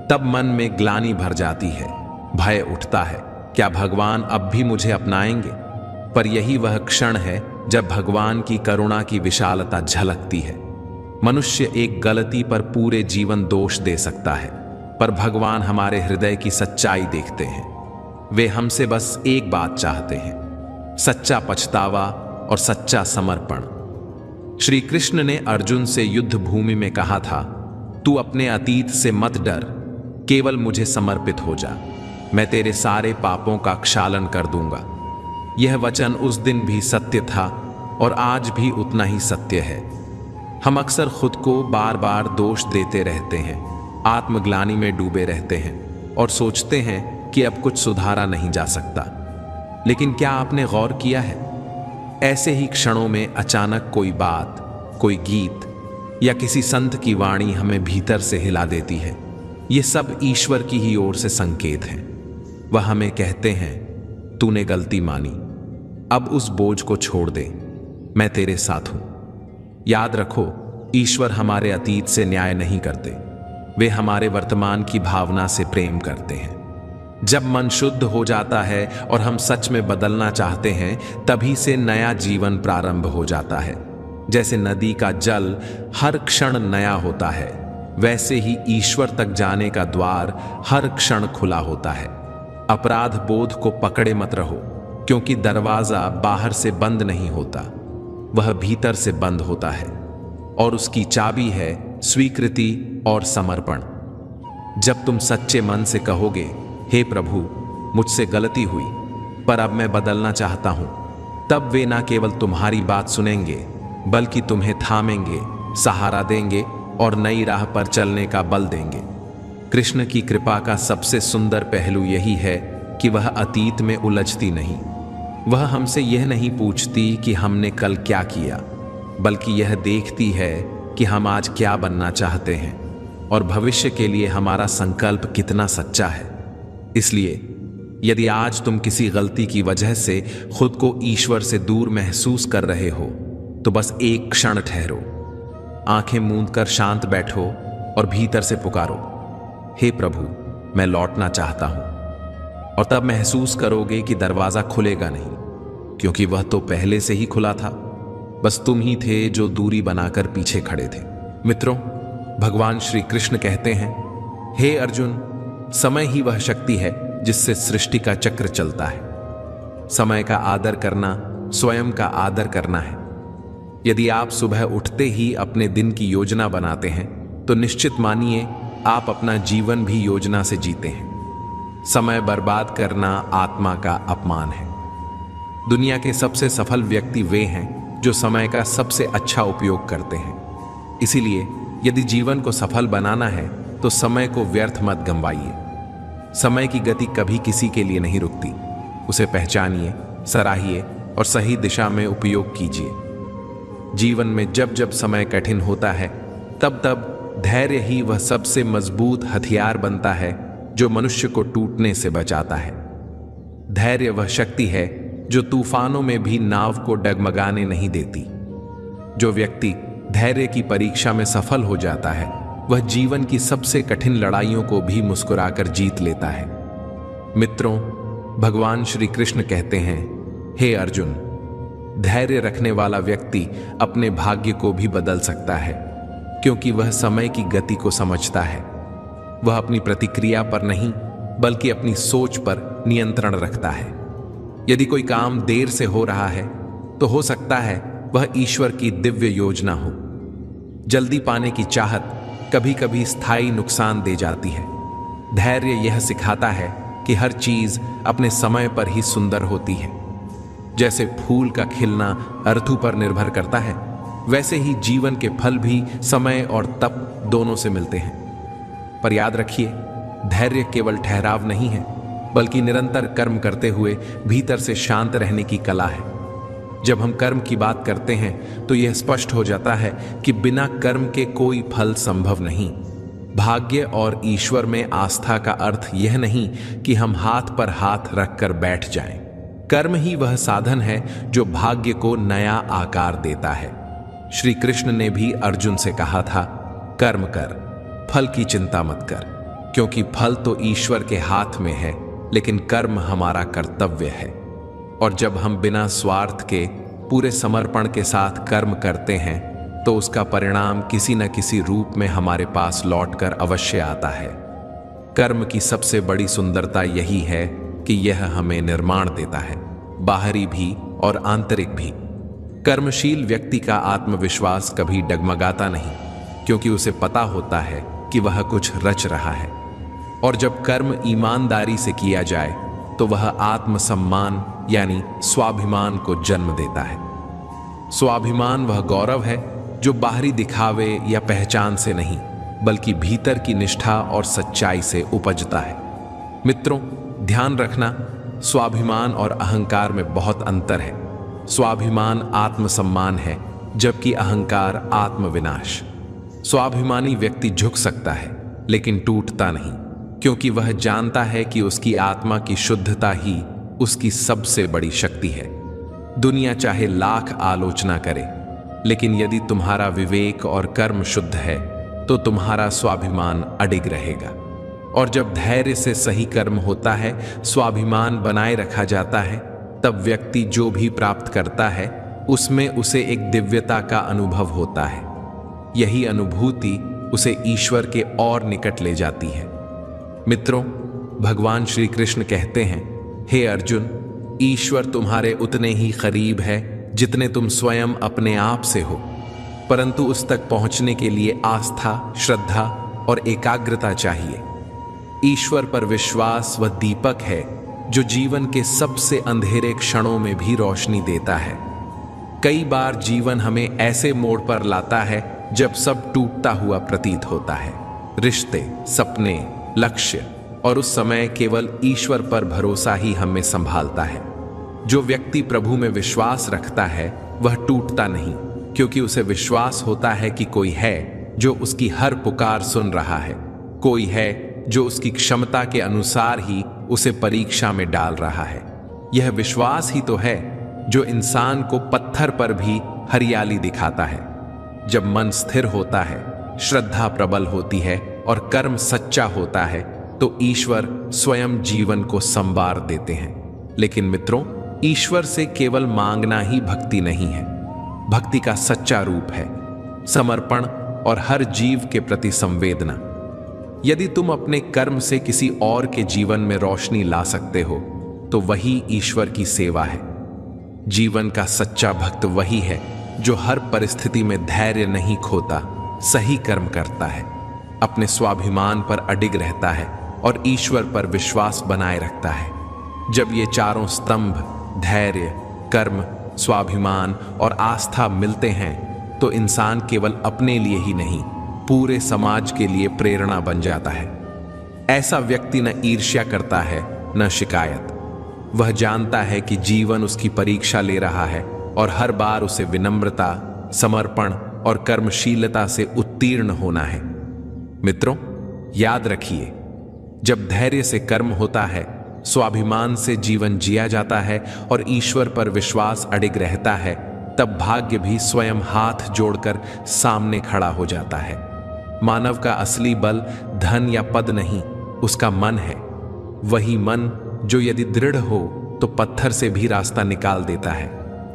तब मन में ग्लानि भर जाती है, भय उठता है, क्या भगवान अब भी मुझे अपनाएंगे? पर यही वह क्षण है जब भगवान की करुणा की विशालता झलकती है। मनुष्य एक गलती पर पूरे जीवन दोष दे सकता है, पर भगवान हमारे हृदय की सच्चाई देखते हैं। वे हमसे बस एक बात चाहते हैं, सच्चा पछतावा और सच्चा समर्पण। श्री कृष्ण ने अर्जुन से युद्ध भूमि में कहा था, तू अपने अतीत से मत डर, केवल मुझे समर्पित हो जा, मैं तेरे सारे पापों का क्षालन कर दूंगा। यह वचन उस दिन भी सत्य था और आज भी उतना ही सत्य है। हम अक्सर खुद को बार बार दोष देते रहते हैं, आत्मग्लानि में डूबे रहते हैं और सोचते हैं कि अब कुछ सुधारा नहीं जा सकता। लेकिन क्या आपने गौर किया है, ऐसे ही क्षणों में अचानक कोई बात, कोई गीत या किसी संत की वाणी हमें भीतर से हिला देती है। ये सब ईश्वर की ही ओर से संकेत हैं। वह हमें कहते हैं, तूने गलती मानी, अब उस बोझ को छोड़ दे, मैं तेरे साथ हूं। याद रखो, ईश्वर हमारे अतीत से न्याय नहीं करते, वे हमारे वर्तमान की भावना से प्रेम करते हैं। जब मन शुद्ध हो जाता है और हम सच में बदलना चाहते हैं, तभी से नया जीवन प्रारंभ हो जाता है। जैसे नदी का जल हर क्षण नया होता है, वैसे ही ईश्वर तक जाने का द्वार हर क्षण खुला होता है। अपराध बोध को पकड़े मत रहो, क्योंकि दरवाजा बाहर से बंद नहीं होता, वह भीतर से बंद होता है और उसकी चाबी है स्वीकृति और समर्पण। जब तुम सच्चे मन से कहोगे, हे प्रभु, मुझसे गलती हुई पर अब मैं बदलना चाहता हूं, तब वे ना केवल तुम्हारी बात सुनेंगे बल्कि तुम्हें थामेंगे, सहारा देंगे और नई राह पर चलने का बल देंगे। कृष्ण की कृपा का सबसे सुंदर पहलू यही है कि वह अतीत में उलझती नहीं। वह हमसे यह नहीं पूछती कि हमने कल क्या किया, बल्कि यह देखती है कि हम आज क्या बनना चाहते हैं और भविष्य के लिए हमारा संकल्प कितना सच्चा है। इसलिए यदि आज तुम किसी गलती की वजह से खुद को ईश्वर से दूर महसूस कर रहे हो, तो बस एक क्षण ठहरो, आंखें मूंद कर शांत बैठो और भीतर से पुकारो, हे प्रभु, मैं लौटना चाहता हूं। और तब महसूस करोगे कि दरवाजा खुलेगा नहीं, क्योंकि वह तो पहले से ही खुला था, बस तुम ही थे जो दूरी बनाकर पीछे खड़े थे। मित्रों, भगवान श्री कृष्ण कहते हैं, हे अर्जुन, समय ही वह शक्ति है जिससे सृष्टि का चक्र चलता है। समय का आदर करना स्वयं का आदर करना है। यदि आप सुबह उठते ही अपने दिन की योजना बनाते हैं, तो निश्चित मानिए आप अपना जीवन भी योजना से जीते हैं। समय बर्बाद करना आत्मा का अपमान है। दुनिया के सबसे सफल व्यक्ति वे हैं जो समय का सबसे अच्छा उपयोग करते हैं। इसीलिए यदि जीवन को सफल बनाना है तो समय को व्यर्थ मत गंवाइए। समय की गति कभी किसी के लिए नहीं रुकती। उसे पहचानिए, सराहिए और सही दिशा में उपयोग कीजिए। जीवन में जब जब समय कठिन होता है, तब तब धैर्य ही वह सबसे मजबूत हथियार बनता है जो मनुष्य को टूटने से बचाता है। धैर्य वह शक्ति है जो तूफानों में भी नाव को डगमगाने नहीं देती। जो व्यक्ति धैर्य की परीक्षा में सफल हो जाता है, वह जीवन की सबसे कठिन लड़ाइयों को भी मुस्कुराकर जीत लेता है। मित्रों, भगवान श्री कृष्ण कहते हैं, हे अर्जुन, धैर्य रखने वाला व्यक्ति अपने भाग्य को भी बदल सकता है, क्योंकि वह समय की गति को समझता है। वह अपनी प्रतिक्रिया पर नहीं बल्कि अपनी सोच पर नियंत्रण रखता है। यदि कोई काम देर से हो रहा है, तो हो सकता है वह ईश्वर की दिव्य योजना हो। जल्दी पाने की चाहत कभी कभी स्थायी नुकसान दे जाती है। धैर्य यह सिखाता है कि हर चीज अपने समय पर ही सुंदर होती है। जैसे फूल का खिलना ऋतु पर निर्भर करता है, वैसे ही जीवन के फल भी समय और तप दोनों से मिलते हैं। पर याद रखिए, धैर्य केवल ठहराव नहीं है, बल्कि निरंतर कर्म करते हुए भीतर से शांत रहने की कला है। जब हम कर्म की बात करते हैं तो यह स्पष्ट हो जाता है कि बिना कर्म के कोई फल संभव नहीं। भाग्य और ईश्वर में आस्था का अर्थ यह नहीं कि हम हाथ पर हाथ रखकर बैठ जाएं। कर्म ही वह साधन है जो भाग्य को नया आकार देता है। श्री कृष्ण ने भी अर्जुन से कहा था, कर्म कर, फल की चिंता मत कर, क्योंकि फल तो ईश्वर के हाथ में है, लेकिन कर्म हमारा कर्तव्य है। और जब हम बिना स्वार्थ के पूरे समर्पण के साथ कर्म करते हैं तो उसका परिणाम किसी न किसी रूप में हमारे पास लौटकर अवश्य आता है। कर्म की सबसे बड़ी सुंदरता यही है कि यह हमें निर्माण देता है, बाहरी भी और आंतरिक भी। कर्मशील व्यक्ति का आत्मविश्वास कभी डगमगाता नहीं, क्योंकि उसे पता होता है कि वह कुछ रच रहा है। और जब कर्म ईमानदारी से किया जाए तो वह आत्मसम्मान यानी स्वाभिमान को जन्म देता है। स्वाभिमान वह गौरव है जो बाहरी दिखावे या पहचान से नहीं, बल्कि भीतर की निष्ठा और सच्चाई से उपजता है। मित्रों, ध्यान रखना, स्वाभिमान और अहंकार में बहुत अंतर है। स्वाभिमान आत्मसम्मान है, जबकि अहंकार आत्मविनाश। स्वाभिमानी व्यक्ति झुक सकता है लेकिन टूटता नहीं, क्योंकि वह जानता है कि उसकी आत्मा की शुद्धता ही उसकी सबसे बड़ी शक्ति है। दुनिया चाहे लाख आलोचना करे, लेकिन यदि तुम्हारा विवेक और कर्म शुद्ध है तो तुम्हारा स्वाभिमान अडिग रहेगा। और जब धैर्य से सही कर्म होता है, स्वाभिमान बनाए रखा जाता है, तब व्यक्ति जो भी प्राप्त करता है उसमें उसे एक दिव्यता का अनुभव होता है। यही अनुभूति उसे ईश्वर के और निकट ले जाती है। मित्रों, भगवान श्री कृष्ण कहते हैं, हे अर्जुन, ईश्वर तुम्हारे उतने ही करीब है जितने तुम स्वयं अपने आप से हो, परंतु उस तक पहुंचने के लिए आस्था, श्रद्धा और एकाग्रता चाहिए। ईश्वर पर विश्वास वह दीपक है जो जीवन के सबसे अंधेरे क्षणों में भी रोशनी देता है। कई बार जीवन हमें ऐसे मोड़ पर लाता है जब सब टूटता हुआ प्रतीत होता है, रिश्ते, सपने, लक्ष्य, और उस समय केवल ईश्वर पर भरोसा ही हमें संभालता है। जो व्यक्ति प्रभु में विश्वास रखता है वह टूटता नहीं, क्योंकि उसे विश्वास होता है कि कोई है जो उसकी हर पुकार सुन रहा है, कोई है जो उसकी क्षमता के अनुसार ही उसे परीक्षा में डाल रहा है। यह विश्वास ही तो है जो इंसान को पत्थर पर भी हरियाली दिखाता है। जब मन स्थिर होता है, श्रद्धा प्रबल होती है और कर्म सच्चा होता है, तो ईश्वर स्वयं जीवन को संवार देते हैं। लेकिन मित्रों, ईश्वर से केवल मांगना ही भक्ति नहीं है। भक्ति का सच्चा रूप है समर्पण और हर जीव के प्रति संवेदना। यदि तुम अपने कर्म से किसी और के जीवन में रोशनी ला सकते हो तो वही ईश्वर की सेवा है। जीवन का सच्चा भक्त वही है जो हर परिस्थिति में धैर्य नहीं खोता, सही कर्म करता है, अपने स्वाभिमान पर अडिग रहता है और ईश्वर पर विश्वास बनाए रखता है। जब ये चारों स्तंभ धैर्य, कर्म, स्वाभिमान और आस्था मिलते हैं तो इंसान केवल अपने लिए ही नहीं, पूरे समाज के लिए प्रेरणा बन जाता है। ऐसा व्यक्ति न ईर्ष्या करता है न शिकायत। वह जानता है कि जीवन उसकी परीक्षा ले रहा है और हर बार उसे विनम्रता, समर्पण और कर्मशीलता से उत्तीर्ण होना है। मित्रों, याद रखिए, जब धैर्य से कर्म होता है, स्वाभिमान से जीवन जिया जाता है और ईश्वर पर विश्वास अडिग रहता है, तब भाग्य भी स्वयं हाथ जोड़कर सामने खड़ा हो जाता है। मानव का असली बल धन या पद नहीं, उसका मन है। वही मन जो यदि दृढ़ हो तो पत्थर से भी रास्ता निकाल देता है,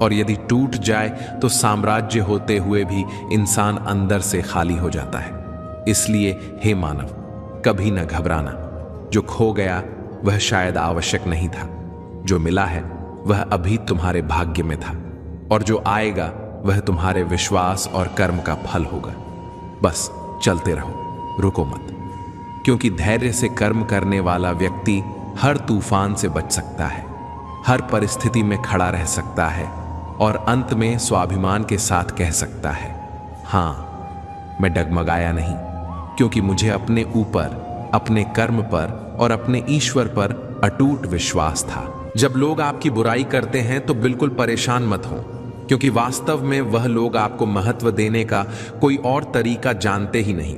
और यदि टूट जाए तो साम्राज्य होते हुए भी इंसान अंदर से खाली हो जाता है। इसलिए हे मानव, कभी न घबराना। जो खो गया वह शायद आवश्यक नहीं था, जो मिला है वह अभी तुम्हारे भाग्य में था, और जो आएगा वह तुम्हारे विश्वास और कर्म का फल होगा। बस चलते रहो, रुको मत, क्योंकि धैर्य से कर्म करने वाला व्यक्ति हर तूफान से बच सकता है, हर परिस्थिति में खड़ा रह सकता है और अंत में स्वाभिमान के साथ कह सकता है, हाँ, मैं डगमगाया नहीं, क्योंकि मुझे अपने ऊपर, अपने कर्म पर और अपने ईश्वर पर अटूट विश्वास था। जब लोग आपकी बुराई करते हैं तो बिल्कुल परेशान मत हो, क्योंकि वास्तव में वह लोग आपको महत्व देने का कोई और तरीका जानते ही नहीं।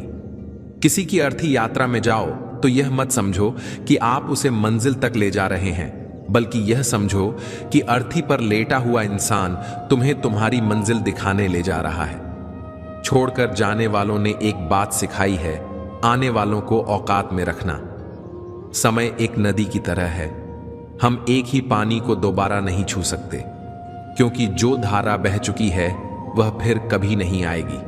किसी की अर्थी यात्रा में जाओ तो यह मत समझो कि आप उसे मंजिल तक ले जा रहे हैं, बल्कि यह समझो कि अर्थी पर लेटा हुआ इंसान तुम्हें तुम्हारी मंजिल दिखाने ले जा रहा है। छोड़कर जाने वालों ने एक बात सिखाई है, आने वालों को औकात में रखना। समय एक नदी की तरह है, हम एक ही पानी को दोबारा नहीं छू सकते, क्योंकि जो धारा बह चुकी है वह फिर कभी नहीं आएगी।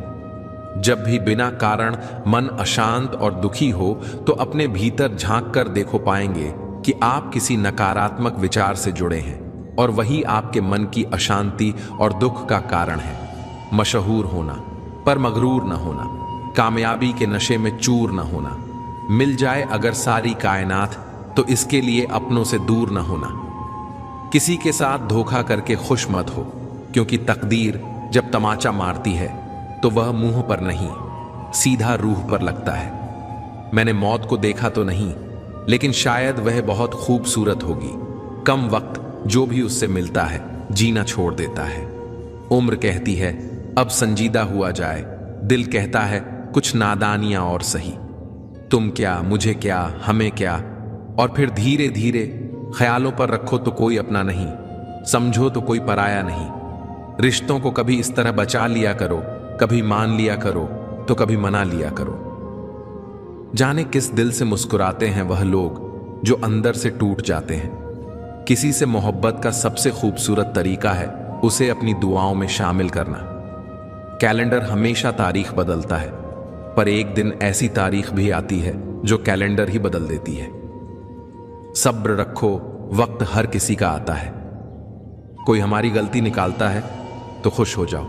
जब भी बिना कारण मन अशांत और दुखी हो तो अपने भीतर झांक कर देखो पाएंगे कि आप किसी नकारात्मक विचार से जुड़े हैं और वही आपके मन की अशांति और दुख का कारण है। मशहूर होना पर मगरूर न होना, कामयाबी के नशे में चूर न होना, मिल जाए अगर सारी कायनात तो इसके लिए अपनों से दूर न होना। किसी के साथ धोखा करके खुश मत हो, क्योंकि तकदीर जब तमाचा मारती है तो वह मुंह पर नहीं, सीधा रूह पर लगता है। मैंने मौत को देखा तो नहीं, लेकिन शायद वह बहुत खूबसूरत होगी। कम वक्त जो भी उससे मिलता है जीना छोड़ देता है। उम्र कहती है अब संजीदा हुआ जाए, दिल कहता है कुछ नादानियां और सही। तुम क्या, मुझे क्या, हमें क्या, और फिर धीरे धीरे ख्यालों पर रखो तो कोई अपना नहीं, समझो तो कोई पराया नहीं। रिश्तों को कभी इस तरह बचा लिया करो, कभी मान लिया करो तो कभी मना लिया करो। जाने किस दिल से मुस्कुराते हैं वह लोग जो अंदर से टूट जाते हैं। किसी से मोहब्बत का सबसे खूबसूरत तरीका है उसे अपनी दुआओं में शामिल करना। कैलेंडर हमेशा तारीख बदलता है, पर एक दिन ऐसी तारीख भी आती है जो कैलेंडर ही बदल देती है। सब्र रखो, वक्त हर किसी का आता है। कोई हमारी गलती निकालता है तो खुश हो जाओ,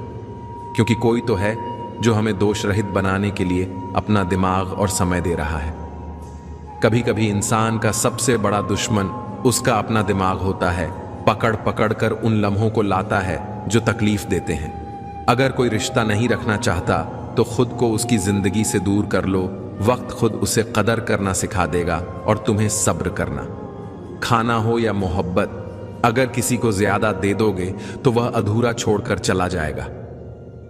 क्योंकि कोई तो है जो हमें दोष रहित बनाने के लिए अपना दिमाग और समय दे रहा है। कभी कभी इंसान का सबसे बड़ा दुश्मन उसका अपना दिमाग होता है, पकड़ पकड़ कर उन लम्हों को लाता है जो तकलीफ देते हैं। अगर कोई रिश्ता नहीं रखना चाहता तो खुद को उसकी जिंदगी से दूर कर लो। वक्त खुद उसे कदर करना सिखा देगा और तुम्हें सब्र करना। खाना हो या मोहब्बत, अगर किसी को ज्यादा दे दोगे तो वह अधूरा छोड़कर चला जाएगा।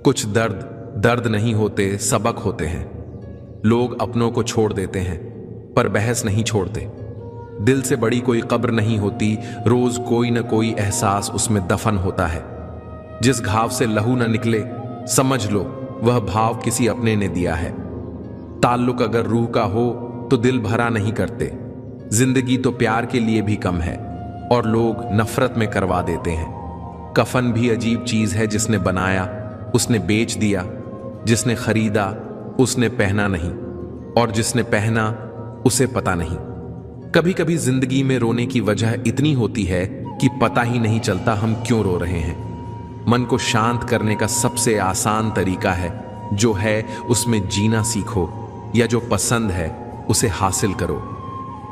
कुछ दर्द नहीं होते, सबक होते हैं। लोग अपनों को छोड़ देते हैं पर बहस नहीं छोड़ते। दिल से बड़ी कोई कब्र नहीं होती, रोज कोई न कोई एहसास उसमें दफन होता है। जिस घाव से लहू न निकले समझ लो वह भाव किसी अपने ने दिया है। ताल्लुक अगर रूह का हो तो दिल भरा नहीं करते। जिंदगी तो प्यार के लिए भी कम है और लोग नफरत में करवा देते हैं। कफन भी अजीब चीज है, जिसने बनाया उसने बेच दिया, जिसने खरीदा उसने पहना नहीं और जिसने पहना उसे पता नहीं। कभी कभी जिंदगी में रोने की वजह इतनी होती है कि पता ही नहीं चलता हम क्यों रो रहे हैं। मन को शांत करने का सबसे आसान तरीका है जो है उसमें जीना सीखो, या जो पसंद है उसे हासिल करो।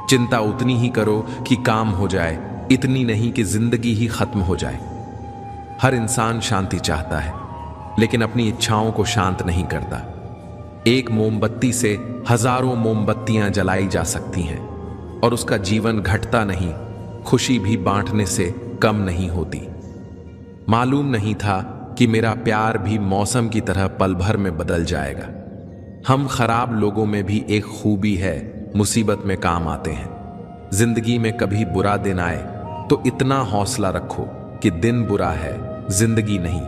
चिंता उतनी ही करो कि काम हो जाए, इतनी नहीं कि जिंदगी ही खत्म हो जाए। हर इंसान शांति चाहता है, लेकिन अपनी इच्छाओं को शांत नहीं करता। एक मोमबत्ती से हजारों मोमबत्तियां जलाई जा सकती हैं और उसका जीवन घटता नहीं। खुशी भी बांटने से कम नहीं होती। मालूम नहीं था कि मेरा प्यार भी मौसम की तरह पल भर में बदल जाएगा। हम खराब लोगों में भी एक खूबी है, मुसीबत में काम आते हैं। जिंदगी में कभी बुरा दिन आए तो इतना हौसला रखो कि दिन बुरा है, जिंदगी नहीं।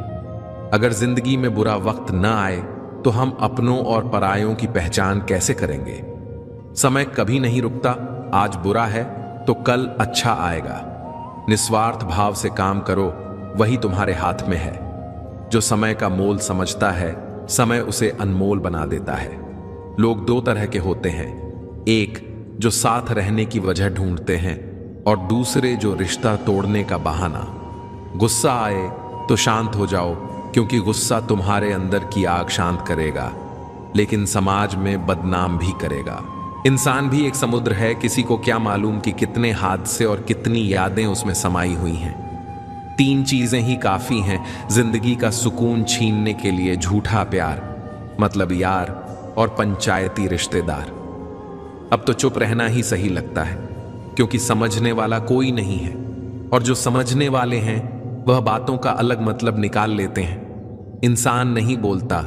अगर जिंदगी में बुरा वक्त न आए तो हम अपनों और परायों की पहचान कैसे करेंगे? समय कभी नहीं रुकता, आज बुरा है तो कल अच्छा आएगा। निस्वार्थ भाव से काम करो, वही तुम्हारे हाथ में है। जो समय का मोल समझता है, समय उसे अनमोल बना देता है। लोग दो तरह के होते हैं, एक जो साथ रहने की वजह ढूंढते हैं और दूसरे जो रिश्ता तोड़ने का बहाना। गुस्सा आए तो शांत हो जाओ, क्योंकि गुस्सा तुम्हारे अंदर की आग शांत करेगा, लेकिन समाज में बदनाम भी करेगा। इंसान भी एक समुद्र है, किसी को क्या मालूम कि कितने हादसे और कितनी यादें उसमें समाई हुई हैं। 3 चीजें ही काफी हैं जिंदगी का सुकून छीनने के लिए: झूठा प्यार, मतलब यार, और पंचायती रिश्तेदार। अब तो चुप रहना ही सही लगता है, क्योंकि समझने वाला कोई नहीं है, और जो समझने वाले हैं वह बातों का अलग मतलब निकाल लेते हैं। इंसान नहीं बोलता,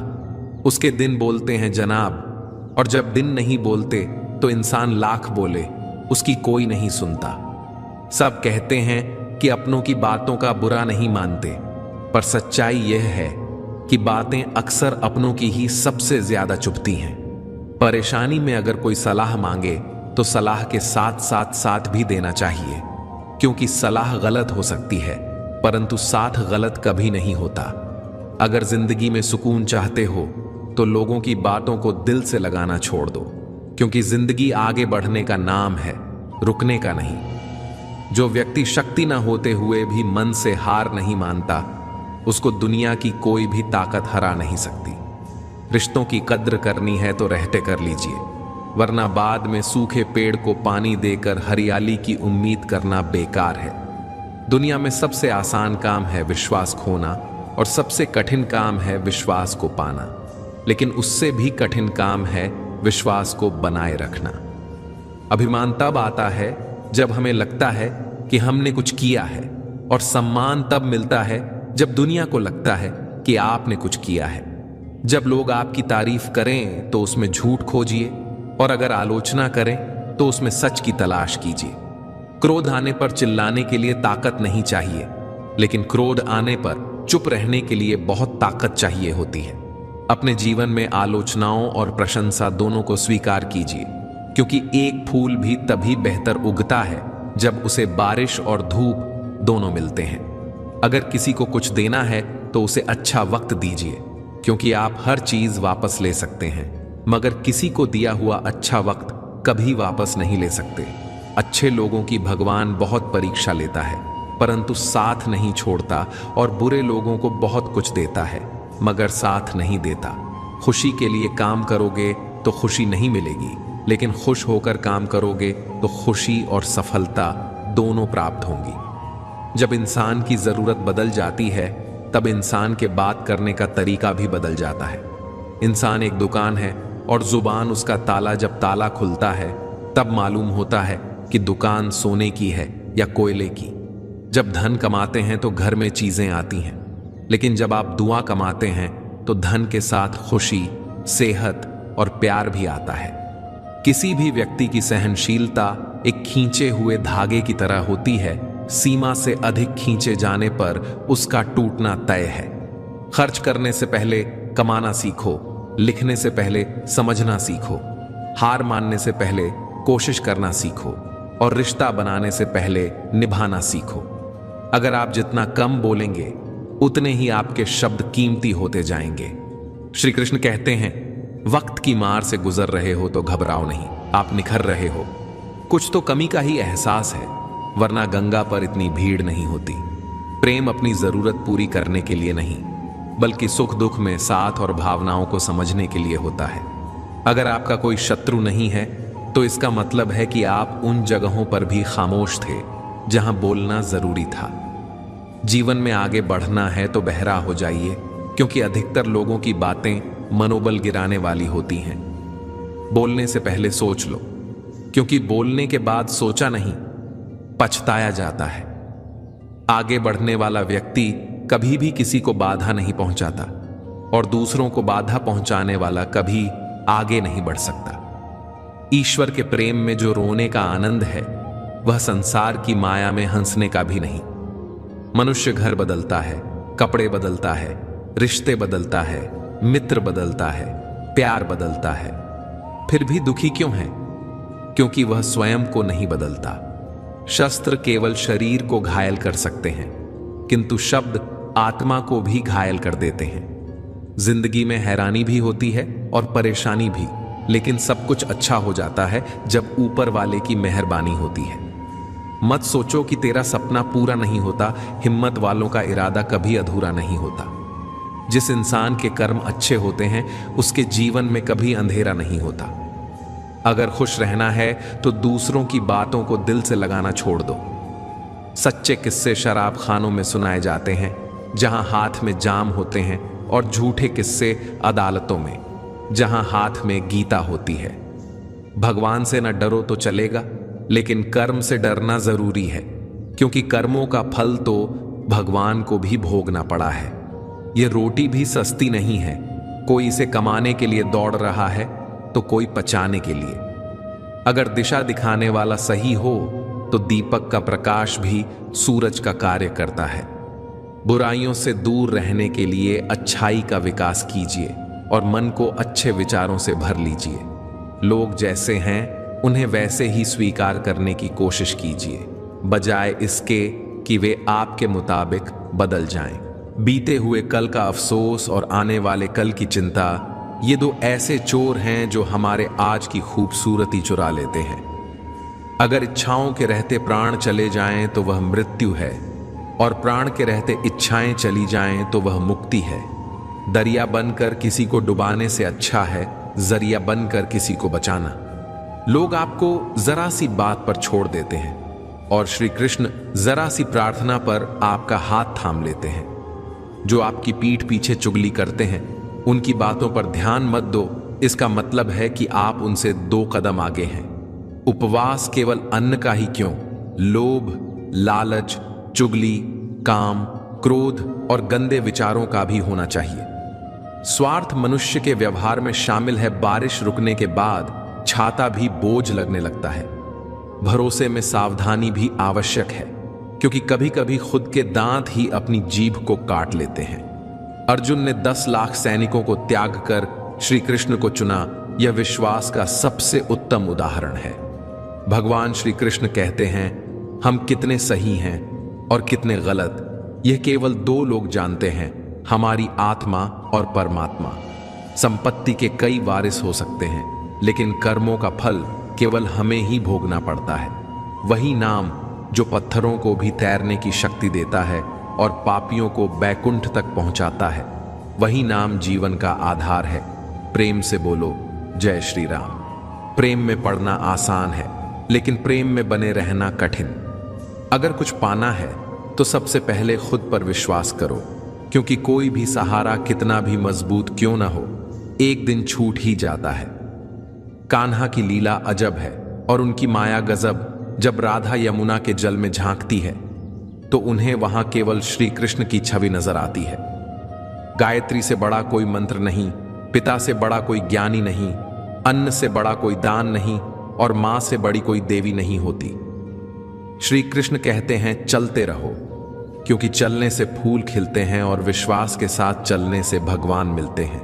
उसके दिन बोलते हैं जनाब, और जब दिन नहीं बोलते तो इंसान लाख बोले, उसकी कोई नहीं सुनता। सब कहते हैं कि अपनों की बातों का बुरा नहीं मानते, पर सच्चाई यह है कि बातें अक्सर अपनों की ही सबसे ज्यादा चुभती हैं। परेशानी में अगर कोई सलाह मांगे तो सलाह के साथ साथ साथ भी देना चाहिए, क्योंकि सलाह गलत हो सकती है परंतु साथ गलत कभी नहीं होता। अगर जिंदगी में सुकून चाहते हो तो लोगों की बातों को दिल से लगाना छोड़ दो, क्योंकि जिंदगी आगे बढ़ने का नाम है, रुकने का नहीं। जो व्यक्ति शक्ति न होते हुए भी मन से हार नहीं मानता, उसको दुनिया की कोई भी ताकत हरा नहीं सकती। रिश्तों की कद्र करनी है तो रहते कर लीजिए, वरना बाद में सूखे पेड़ को पानी देकर हरियाली की उम्मीद करना बेकार है। दुनिया में सबसे आसान काम है विश्वास खोना, और सबसे कठिन काम है विश्वास को पाना, लेकिन उससे भी कठिन काम है विश्वास को बनाए रखना। अभिमान तब आता है जब हमें लगता है कि हमने कुछ किया है, और सम्मान तब मिलता है जब दुनिया को लगता है कि आपने कुछ किया है। जब लोग आपकी तारीफ करें तो उसमें झूठ खोजिए, और अगर आलोचना करें तो उसमें सच की तलाश कीजिए। क्रोध आने पर चिल्लाने के लिए ताकत नहीं चाहिए, लेकिन क्रोध आने पर चुप रहने के लिए बहुत ताकत चाहिए होती है। अपने जीवन में आलोचनाओं और प्रशंसा दोनों को स्वीकार कीजिए, क्योंकि एक फूल भी तभी बेहतर उगता है जब उसे बारिश और धूप दोनों मिलते हैं। अगर किसी को कुछ देना है तो उसे अच्छा वक्त दीजिए, क्योंकि आप हर चीज वापस ले सकते हैं, मगर किसी को दिया हुआ अच्छा वक्त कभी वापस नहीं ले सकते। अच्छे लोगों की भगवान बहुत परीक्षा लेता है, परंतु साथ नहीं छोड़ता, और बुरे लोगों को बहुत कुछ देता है मगर साथ नहीं देता। खुशी के लिए काम करोगे तो खुशी नहीं मिलेगी, लेकिन खुश होकर काम करोगे तो खुशी और सफलता दोनों प्राप्त होंगी। जब इंसान की जरूरत बदल जाती है तब इंसान के बात करने का तरीका भी बदल जाता है। इंसान एक दुकान है और जुबान उसका ताला। जब ताला खुलता है तब मालूम होता है कि दुकान सोने की है या कोयले की। जब धन कमाते हैं तो घर में चीजें आती हैं, लेकिन जब आप दुआ कमाते हैं तो धन के साथ खुशी, सेहत और प्यार भी आता है। किसी भी व्यक्ति की सहनशीलता एक खींचे हुए धागे की तरह होती है। सीमा से अधिक खींचे जाने पर उसका टूटना तय है। खर्च करने से पहले कमाना सीखो, लिखने से पहले समझना सीखो, हार मानने से पहले कोशिश करना सीखो, और रिश्ता बनाने से पहले निभाना सीखो। अगर आप जितना कम बोलेंगे उतने ही आपके शब्द कीमती होते जाएंगे। श्री कृष्ण कहते हैं, वक्त की मार से गुजर रहे हो तो घबराओ नहीं, आप निखर रहे हो। कुछ तो कमी का ही एहसास है, वरना गंगा पर इतनी भीड़ नहीं होती। प्रेम अपनी जरूरत पूरी करने के लिए नहीं, बल्कि सुख दुख में साथ और भावनाओं को समझने के लिए होता है। अगर आपका कोई शत्रु नहीं है तो इसका मतलब है कि आप उन जगहों पर भी खामोश थे जहां बोलना जरूरी था। जीवन में आगे बढ़ना है तो बहरा हो जाइए, क्योंकि अधिकतर लोगों की बातें मनोबल गिराने वाली होती हैं। बोलने से पहले सोच लो, क्योंकि बोलने के बाद सोचा नहीं पछताया जाता है। आगे बढ़ने वाला व्यक्ति कभी भी किसी को बाधा नहीं पहुंचाता, और दूसरों को बाधा पहुंचाने वाला कभी आगे नहीं बढ़ सकता। ईश्वर के प्रेम में जो रोने का आनंद है वह संसार की माया में हंसने का भी नहीं। मनुष्य घर बदलता है, कपड़े बदलता है, रिश्ते बदलता है, मित्र बदलता है, प्यार बदलता है, फिर भी दुखी क्यों है? क्योंकि वह स्वयं को नहीं बदलता। शस्त्र केवल शरीर को घायल कर सकते हैं, किंतु शब्द आत्मा को भी घायल कर देते हैं। जिंदगी में हैरानी भी होती है और परेशानी भी, लेकिन सब कुछ अच्छा हो जाता है जब ऊपर वाले की मेहरबानी होती है। मत सोचो कि तेरा सपना पूरा नहीं होता, हिम्मत वालों का इरादा कभी अधूरा नहीं होता। जिस इंसान के कर्म अच्छे होते हैं उसके जीवन में कभी अंधेरा नहीं होता। अगर खुश रहना है तो दूसरों की बातों को दिल से लगाना छोड़ दो। सच्चे किस्से शराब खानों में सुनाए जाते हैं, जहां हाथ में जाम होते हैं, और झूठे किस्से अदालतों में, जहां हाथ में गीता होती है। भगवान से न डरो तो चलेगा, लेकिन कर्म से डरना जरूरी है, क्योंकि कर्मों का फल तो भगवान को भी भोगना पड़ा है। यह रोटी भी सस्ती नहीं है, कोई इसे कमाने के लिए दौड़ रहा है तो कोई पचाने के लिए। अगर दिशा दिखाने वाला सही हो तो दीपक का प्रकाश भी सूरज का कार्य करता है। बुराइयों से दूर रहने के लिए अच्छाई का विकास कीजिए और मन को अच्छे विचारों से भर लीजिए। लोग जैसे हैं उन्हें वैसे ही स्वीकार करने की कोशिश कीजिए, बजाय इसके कि वे आपके मुताबिक बदल जाएं। बीते हुए कल का अफसोस और आने वाले कल की चिंता, ये दो ऐसे चोर हैं जो हमारे आज की खूबसूरती चुरा लेते हैं। अगर इच्छाओं के रहते प्राण चले जाएं तो वह मृत्यु है, और प्राण के रहते इच्छाएं चली जाएं तो वह मुक्ति है। दरिया बनकर किसी को डुबाने से अच्छा है जरिया बनकर किसी को बचाना। लोग आपको जरा सी बात पर छोड़ देते हैं, और श्री कृष्ण जरा सी प्रार्थना पर आपका हाथ थाम लेते हैं। जो आपकी पीठ पीछे चुगली करते हैं उनकी बातों पर ध्यान मत दो, इसका मतलब है कि आप उनसे 2 कदम आगे हैं। उपवास केवल अन्न का ही क्यों, लोभ, लालच, चुगली, काम, क्रोध और गंदे विचारों का भी होना चाहिए। स्वार्थ मनुष्य के व्यवहार में शामिल है। बारिश रुकने के बाद छाता भी बोझ लगने लगता है। भरोसे में सावधानी भी आवश्यक है, क्योंकि कभी कभी खुद के दांत ही अपनी जीभ को काट लेते हैं। अर्जुन ने 10 लाख सैनिकों को त्याग कर श्री कृष्ण को चुना, यह विश्वास का सबसे उत्तम उदाहरण है। भगवान श्री कृष्ण कहते हैं, हम कितने सही हैं और कितने गलत, यह केवल 2 लोग जानते हैं, हमारी आत्मा और परमात्मा। संपत्ति के कई वारिस हो सकते हैं, लेकिन कर्मों का फल केवल हमें ही भोगना पड़ता है। वही नाम जो पत्थरों को भी तैरने की शक्ति देता है और पापियों को बैकुंठ तक पहुंचाता है, वही नाम जीवन का आधार है। प्रेम से बोलो जय श्री राम। प्रेम में पड़ना आसान है, लेकिन प्रेम में बने रहना कठिन। अगर कुछ पाना है तो सबसे पहले खुद पर विश्वास करो, क्योंकि कोई भी सहारा कितना भी मजबूत क्यों ना हो, एक दिन छूट ही जाता है। कान्हा की लीला अजब है और उनकी माया गजब। जब राधा यमुना के जल में झांकती है तो उन्हें वहां केवल श्री कृष्ण की छवि नजर आती है। गायत्री से बड़ा कोई मंत्र नहीं, पिता से बड़ा कोई ज्ञानी नहीं, अन्न से बड़ा कोई दान नहीं, और मां से बड़ी कोई देवी नहीं होती। श्री कृष्ण कहते हैं, चलते रहो, क्योंकि चलने से फूल खिलते हैं और विश्वास के साथ चलने से भगवान मिलते हैं।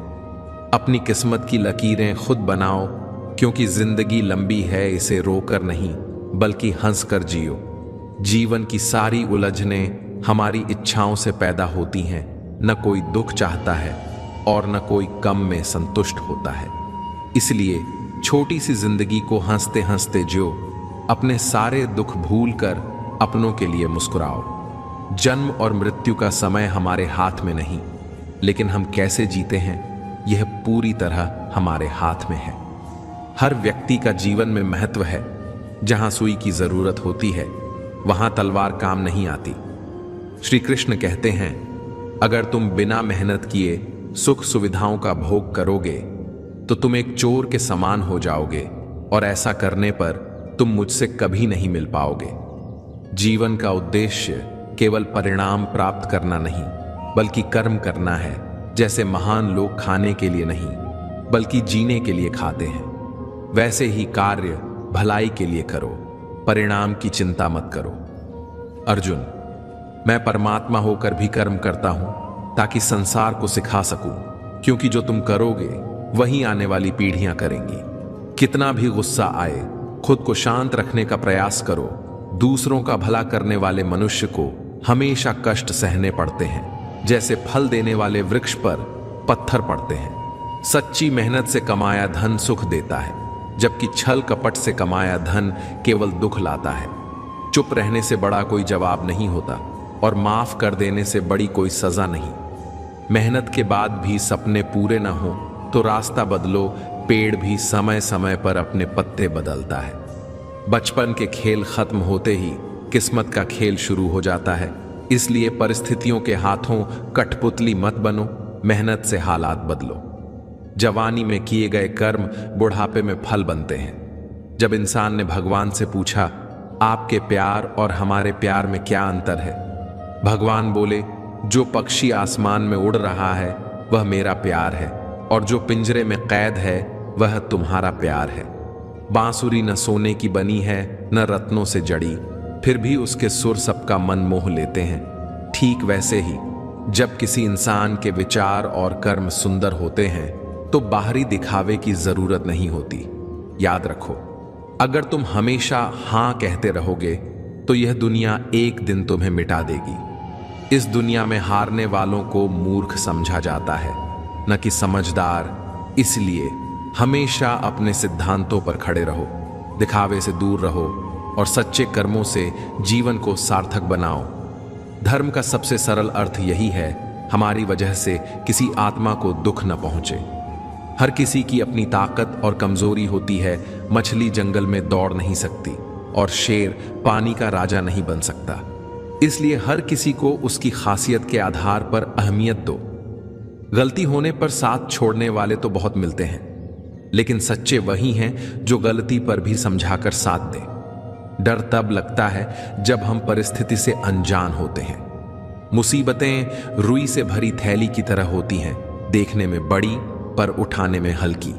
अपनी किस्मत की लकीरें खुद बनाओ, क्योंकि जिंदगी लंबी है, इसे रोकर नहीं बल्कि हंसकर जियो। जीवन की सारी उलझनें हमारी इच्छाओं से पैदा होती हैं। न कोई दुख चाहता है और न कोई कम में संतुष्ट होता है। इसलिए छोटी सी जिंदगी को हंसते हंसते जियो, अपने सारे दुख भूलकर अपनों के लिए मुस्कुराओ। जन्म और मृत्यु का समय हमारे हाथ में नहीं, लेकिन हम कैसे जीते हैं यह पूरी तरह हमारे हाथ में है। हर व्यक्ति का जीवन में महत्व है। जहां सुई की जरूरत होती है वहां तलवार काम नहीं आती। श्री कृष्ण कहते हैं, अगर तुम बिना मेहनत किए सुख सुविधाओं का भोग करोगे तो तुम एक चोर के समान हो जाओगे, और ऐसा करने पर तुम मुझसे कभी नहीं मिल पाओगे। जीवन का उद्देश्य केवल परिणाम प्राप्त करना नहीं, बल्कि कर्म करना है। जैसे महान लोग खाने के लिए नहीं बल्कि जीने के लिए खाते हैं, वैसे ही कार्य भलाई के लिए करो, परिणाम की चिंता मत करो। अर्जुन, मैं परमात्मा होकर भी कर्म करता हूं ताकि संसार को सिखा सकूं, क्योंकि जो तुम करोगे वही आने वाली पीढ़ियां करेंगी। कितना भी गुस्सा आए, खुद को शांत रखने का प्रयास करो। दूसरों का भला करने वाले मनुष्य को हमेशा कष्ट सहने पड़ते हैं, जैसे फल देने वाले वृक्ष पर पत्थर पड़ते हैं। सच्ची मेहनत से कमाया धन सुख देता है, जबकि छल कपट से कमाया धन केवल दुख लाता है। चुप रहने से बड़ा कोई जवाब नहीं होता, और माफ कर देने से बड़ी कोई सजा नहीं। मेहनत के बाद भी सपने पूरे न हो तो रास्ता बदलो, पेड़ भी समय समय पर अपने पत्ते बदलता है। बचपन के खेल खत्म होते ही किस्मत का खेल शुरू हो जाता है। इसलिए परिस्थितियों के हाथों कठपुतली मत बनो, मेहनत से हालात बदलो। जवानी में किए गए कर्म बुढ़ापे में फल बनते हैं। जब इंसान ने भगवान से पूछा, आपके प्यार और हमारे प्यार में क्या अंतर है? भगवान बोले, जो पक्षी आसमान में उड़ रहा है वह मेरा प्यार है, और जो पिंजरे में कैद है वह तुम्हारा प्यार है। बांसुरी न सोने की बनी है न रत्नों से जड़ी, फिर भी उसके सुर सबका मन मोह लेते हैं। ठीक वैसे ही जब किसी इंसान के विचार और कर्म सुंदर होते हैं तो बाहरी दिखावे की जरूरत नहीं होती। याद रखो, अगर तुम हमेशा हां कहते रहोगे तो यह दुनिया एक दिन तुम्हें मिटा देगी। इस दुनिया में हारने वालों को मूर्ख समझा जाता है, न कि समझदार। इसलिए हमेशा अपने सिद्धांतों पर खड़े रहो, दिखावे से दूर रहो और सच्चे कर्मों से जीवन को सार्थक बनाओ। धर्म का सबसे सरल अर्थ यही है, हमारी वजह से किसी आत्मा को दुख न पहुंचे। हर किसी की अपनी ताकत और कमजोरी होती है। मछली जंगल में दौड़ नहीं सकती और शेर पानी का राजा नहीं बन सकता। इसलिए हर किसी को उसकी खासियत के आधार पर अहमियत दो। गलती होने पर साथ छोड़ने वाले तो बहुत मिलते हैं, लेकिन सच्चे वही हैं जो गलती पर भी समझाकर साथ दें। डर तब लगता है जब हम परिस्थिति से अनजान होते हैं। मुसीबतें रुई से भरी थैली की तरह होती हैं, देखने में बड़ी पर उठाने में हल्की।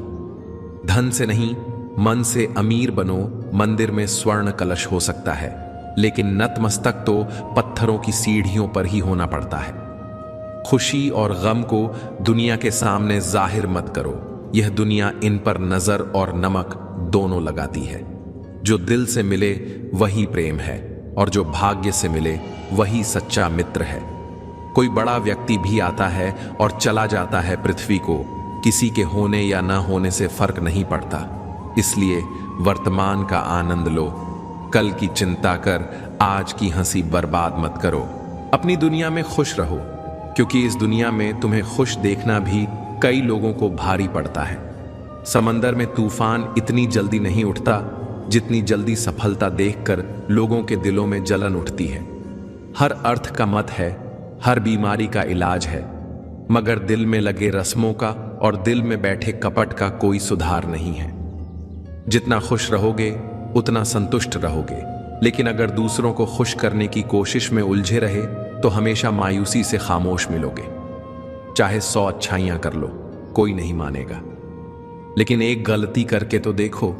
धन से नहीं, मन से अमीर बनो। मंदिर में स्वर्ण कलश हो सकता है, लेकिन नतमस्तक तो पत्थरों की सीढ़ियों पर ही होना पड़ता है। खुशी और गम को दुनिया के सामने जाहिर मत करो। यह दुनिया इन पर नजर और नमक दोनों लगाती है। जो दिल से मिले वही प्रेम है, और जो भाग्य से मिले वही सच्चा मित्र है। कोई बड़ा व्यक्ति भी आता है और चला जाता है पृथ्वी को, किसी के होने या ना होने से फर्क नहीं पड़ता। इसलिए वर्तमान का आनंद लो, कल की चिंता कर आज की हंसी बर्बाद मत करो। अपनी दुनिया में खुश रहो, क्योंकि इस दुनिया में तुम्हें खुश देखना भी कई लोगों को भारी पड़ता है। समंदर में तूफान इतनी जल्दी नहीं उठता जितनी जल्दी सफलता देखकर लोगों के दिलों में जलन उठती है। हर अर्थ का मत है, हर बीमारी का इलाज है, मगर दिल में लगे रस्मों का और दिल में बैठे कपट का कोई सुधार नहीं है। जितना खुश रहोगे उतना संतुष्ट रहोगे, लेकिन अगर दूसरों को खुश करने की कोशिश में उलझे रहे तो हमेशा मायूसी से खामोश मिलोगे। चाहे 100 अच्छाइयां कर लो, कोई नहीं मानेगा, लेकिन एक गलती करके तो देखो,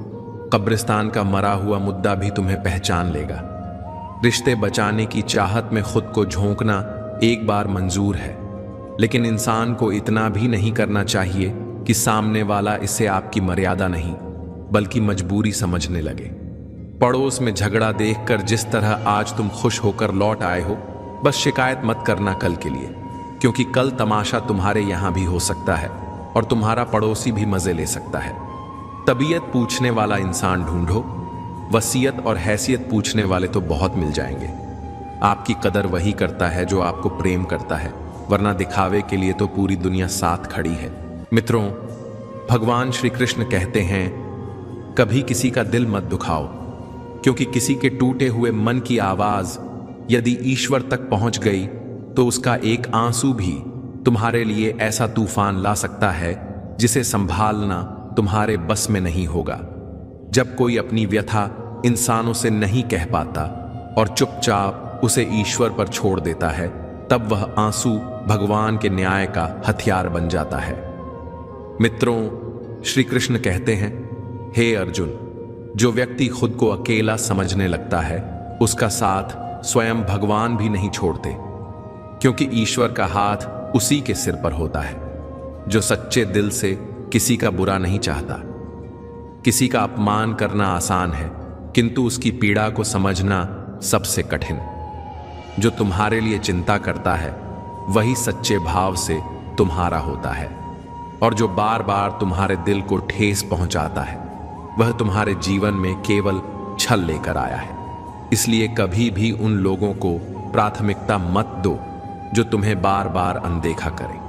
कब्रिस्तान का मरा हुआ मुद्दा भी तुम्हें पहचान लेगा। रिश्ते बचाने की चाहत में खुद को झोंकना एक बार मंजूर है, लेकिन इंसान को इतना भी नहीं करना चाहिए कि सामने वाला इसे आपकी मर्यादा नहीं बल्कि मजबूरी समझने लगे। पड़ोस में झगड़ा देखकर जिस तरह आज तुम खुश होकर लौट आए हो, बस शिकायत मत करना कल के लिए, क्योंकि कल तमाशा तुम्हारे यहां भी हो सकता है और तुम्हारा पड़ोसी भी मजे ले सकता है। तबीयत पूछने वाला इंसान ढूंढो, वसीयत और हैसियत पूछने वाले तो बहुत मिल जाएंगे। आपकी कदर वही करता है जो आपको प्रेम करता है, वरना दिखावे के लिए तो पूरी दुनिया साथ खड़ी है। मित्रों, भगवान श्री कृष्ण कहते हैं, कभी किसी का दिल मत दुखाओ, क्योंकि किसी के टूटे हुए मन की आवाज यदि ईश्वर तक पहुंच गई तो उसका एक आंसू भी तुम्हारे लिए ऐसा तूफान ला सकता है जिसे संभालना तुम्हारे बस में नहीं होगा। जब कोई अपनी व्यथा इंसानों से नहीं कह पाता और चुपचाप उसे ईश्वर पर छोड़ देता है, तब वह आंसू भगवान के न्याय का हथियार बन जाता है। मित्रों, श्री कृष्ण कहते हैं, हे अर्जुन, जो व्यक्ति खुद को अकेला समझने लगता है उसका साथ स्वयं भगवान भी नहीं छोड़ते, क्योंकि ईश्वर का हाथ उसी के सिर पर होता है। जो सच्चे दिल से किसी का बुरा नहीं चाहता। किसी का अपमान करना आसान है, किंतु उसकी पीड़ा को समझना सबसे कठिन। जो तुम्हारे लिए चिंता करता है वही सच्चे भाव से तुम्हारा होता है, और जो बार बार तुम्हारे दिल को ठेस पहुंचाता है वह तुम्हारे जीवन में केवल छल लेकर आया है। इसलिए कभी भी उन लोगों को प्राथमिकता मत दो जो तुम्हें बार बार अनदेखा करें।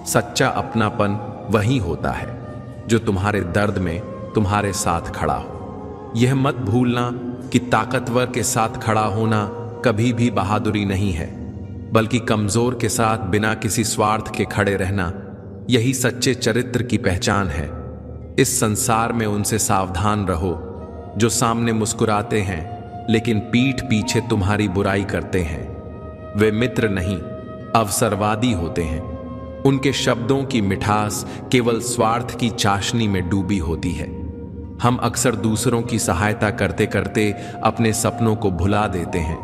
सच्चा अपनापन वही होता है जो तुम्हारे दर्द में तुम्हारे साथ खड़ा हो। यह मत भूलना कि ताकतवर के साथ खड़ा होना कभी भी बहादुरी नहीं है, बल्कि कमजोर के साथ बिना किसी स्वार्थ के खड़े रहना यही सच्चे चरित्र की पहचान है। इस संसार में उनसे सावधान रहो जो सामने मुस्कुराते हैं लेकिन पीठ पीछे तुम्हारी बुराई करते हैं। वे मित्र नहीं, अवसरवादी होते हैं। उनके शब्दों की मिठास केवल स्वार्थ की चाशनी में डूबी होती है। हम अक्सर दूसरों की सहायता करते करते अपने सपनों को भुला देते हैं,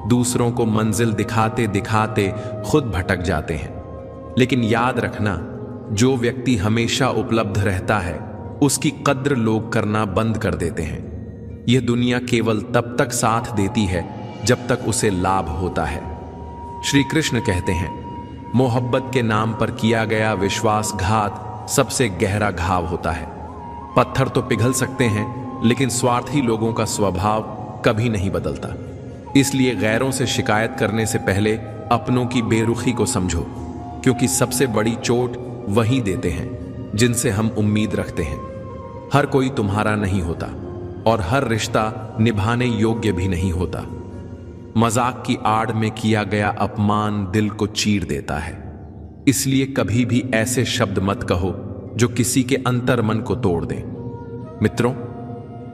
दूसरों को मंजिल दिखाते दिखाते खुद भटक जाते हैं। लेकिन याद रखना, जो व्यक्ति हमेशा उपलब्ध रहता है उसकी कद्र लोग करना बंद कर देते हैं। यह दुनिया केवल तब तक साथ देती है जब तक उसे लाभ होता है। श्री कृष्ण कहते हैं, मोहब्बत के नाम पर किया गया विश्वासघात सबसे गहरा घाव होता है। पत्थर तो पिघल सकते हैं लेकिन स्वार्थी लोगों का स्वभाव कभी नहीं बदलता। इसलिए गैरों से शिकायत करने से पहले अपनों की बेरुखी को समझो, क्योंकि सबसे बड़ी चोट वही देते हैं जिनसे हम उम्मीद रखते हैं। हर कोई तुम्हारा नहीं होता और हर रिश्ता निभाने योग्य भी नहीं होता। मजाक की आड़ में किया गया अपमान दिल को चीर देता है। इसलिए कभी भी ऐसे शब्द मत कहो जो किसी के अंतर्मन को तोड़ दें। मित्रों,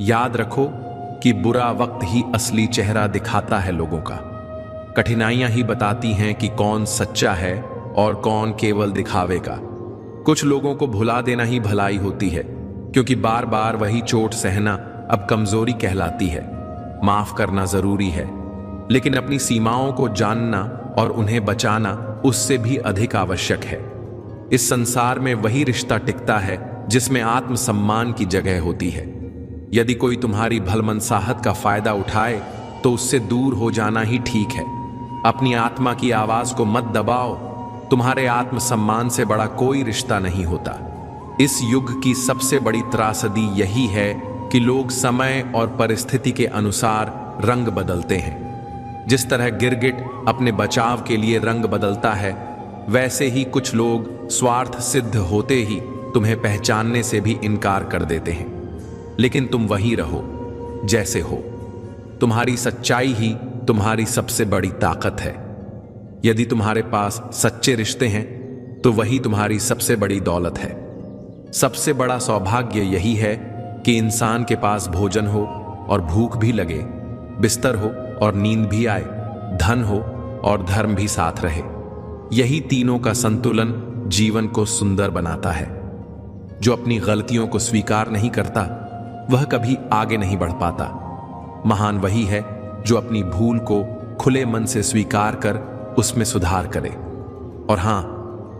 याद रखो कि बुरा वक्त ही असली चेहरा दिखाता है लोगों का। कठिनाइयां ही बताती हैं कि कौन सच्चा है और कौन केवल दिखावे का। कुछ लोगों को भुला देना ही भलाई होती है, क्योंकि बार बार वही चोट सहना अब कमजोरी कहलाती है। माफ करना जरूरी है, लेकिन अपनी सीमाओं को जानना और उन्हें बचाना उससे भी अधिक आवश्यक है। इस संसार में वही रिश्ता टिकता है जिसमें आत्मसम्मान की जगह होती है। यदि कोई तुम्हारी भलमनसाहत का फायदा उठाए तो उससे दूर हो जाना ही ठीक है। अपनी आत्मा की आवाज को मत दबाओ। तुम्हारे आत्मसम्मान से बड़ा कोई रिश्ता नहीं होता। इस युग की सबसे बड़ी त्रासदी यही है कि लोग समय और परिस्थिति के अनुसार रंग बदलते हैं। जिस तरह गिरगिट अपने बचाव के लिए रंग बदलता है, वैसे ही कुछ लोग स्वार्थ सिद्ध होते ही तुम्हें पहचानने से भी इनकार कर देते हैं। लेकिन तुम वही रहो जैसे हो। तुम्हारी सच्चाई ही तुम्हारी सबसे बड़ी ताकत है। यदि तुम्हारे पास सच्चे रिश्ते हैं तो वही तुम्हारी सबसे बड़ी दौलत है। सबसे बड़ा सौभाग्य यही है कि इंसान के पास भोजन हो और भूख भी लगे, बिस्तर हो और नींद भी आए, धन हो और धर्म भी साथ रहे। यही तीनों का संतुलन जीवन को सुंदर बनाता है। जो अपनी गलतियों को स्वीकार नहीं करता वह कभी आगे नहीं बढ़ पाता। महान वही है जो अपनी भूल को खुले मन से स्वीकार कर उसमें सुधार करे। और हां,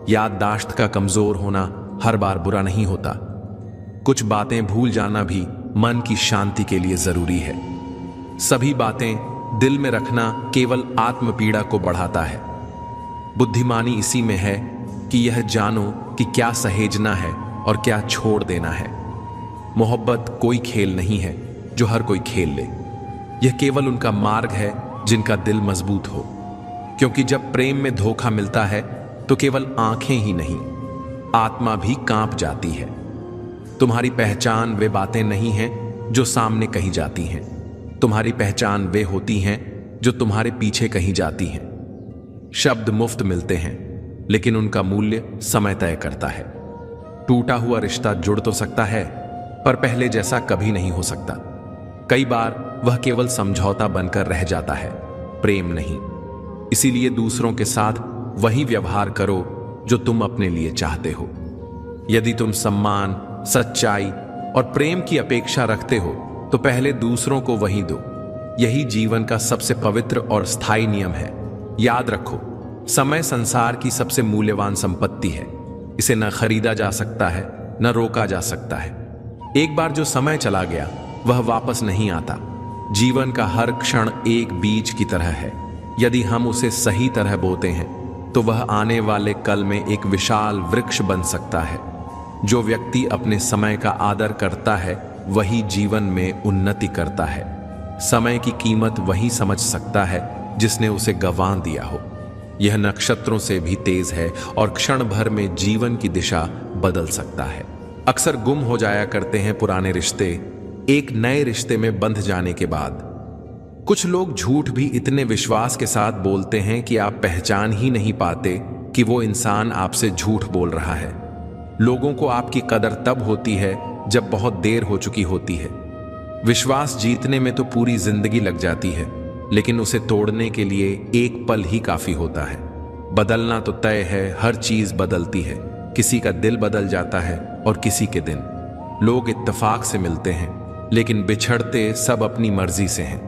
याददाश्त का कमजोर होना हर बार बुरा नहीं होता। कुछ बातें भूल जाना भी मन की शांति के लिए जरूरी है। सभी बातें दिल में रखना केवल आत्मपीड़ा को बढ़ाता है। बुद्धिमानी इसी में है कि यह जानो कि क्या सहेजना है और क्या छोड़ देना है। मोहब्बत कोई खेल नहीं है जो हर कोई खेल ले। यह केवल उनका मार्ग है जिनका दिल मजबूत हो, क्योंकि जब प्रेम में धोखा मिलता है तो केवल आंखें ही नहीं, आत्मा भी कांप जाती है। तुम्हारी पहचान वे बातें नहीं हैं जो सामने कही जाती हैं। तुम्हारी पहचान वे होती हैं जो तुम्हारे पीछे कही जाती हैं। शब्द मुफ्त मिलते हैं, लेकिन उनका मूल्य समय तय करता है। टूटा हुआ रिश्ता जुड़ तो सकता है, पर पहले जैसा कभी नहीं हो सकता। कई बार वह केवल समझौता बनकर रह जाता है, प्रेम नहीं। इसीलिए दूसरों के साथ वही व्यवहार करो जो तुम अपने लिए चाहते हो। यदि तुम सम्मान, सच्चाई और प्रेम की अपेक्षा रखते हो तो पहले दूसरों को वही दो। यही जीवन का सबसे पवित्र और स्थायी नियम है। याद रखो, समय संसार की सबसे मूल्यवान संपत्ति है। इसे न खरीदा जा सकता है, न रोका जा सकता है। एक बार जो समय चला गया वह वापस नहीं आता। जीवन का हर क्षण एक बीज की तरह है। यदि हम उसे सही तरह बोते हैं तो वह आने वाले कल में एक विशाल वृक्ष बन सकता है। जो व्यक्ति अपने समय का आदर करता है वही जीवन में उन्नति करता है। समय की कीमत वही समझ सकता है जिसने उसे गंवा दिया हो। यह नक्षत्रों से भी तेज है और क्षण भर में जीवन की दिशा बदल सकता है। अक्सर गुम हो जाया करते हैं पुराने रिश्ते एक नए रिश्ते में बंध जाने के बाद। कुछ लोग झूठ भी इतने विश्वास के साथ बोलते हैं कि आप पहचान ही नहीं पाते कि वो इंसान आपसे झूठ बोल रहा है। लोगों को आपकी कदर तब होती है जब बहुत देर हो चुकी होती है। विश्वास जीतने में तो पूरी जिंदगी लग जाती है, लेकिन उसे तोड़ने के लिए एक पल ही काफी होता है। बदलना तो तय है, हर चीज बदलती है। किसी का दिल बदल जाता है और किसी के दिन। लोग इत्तेफाक से मिलते हैं, लेकिन बिछड़ते सब अपनी मर्जी से हैं।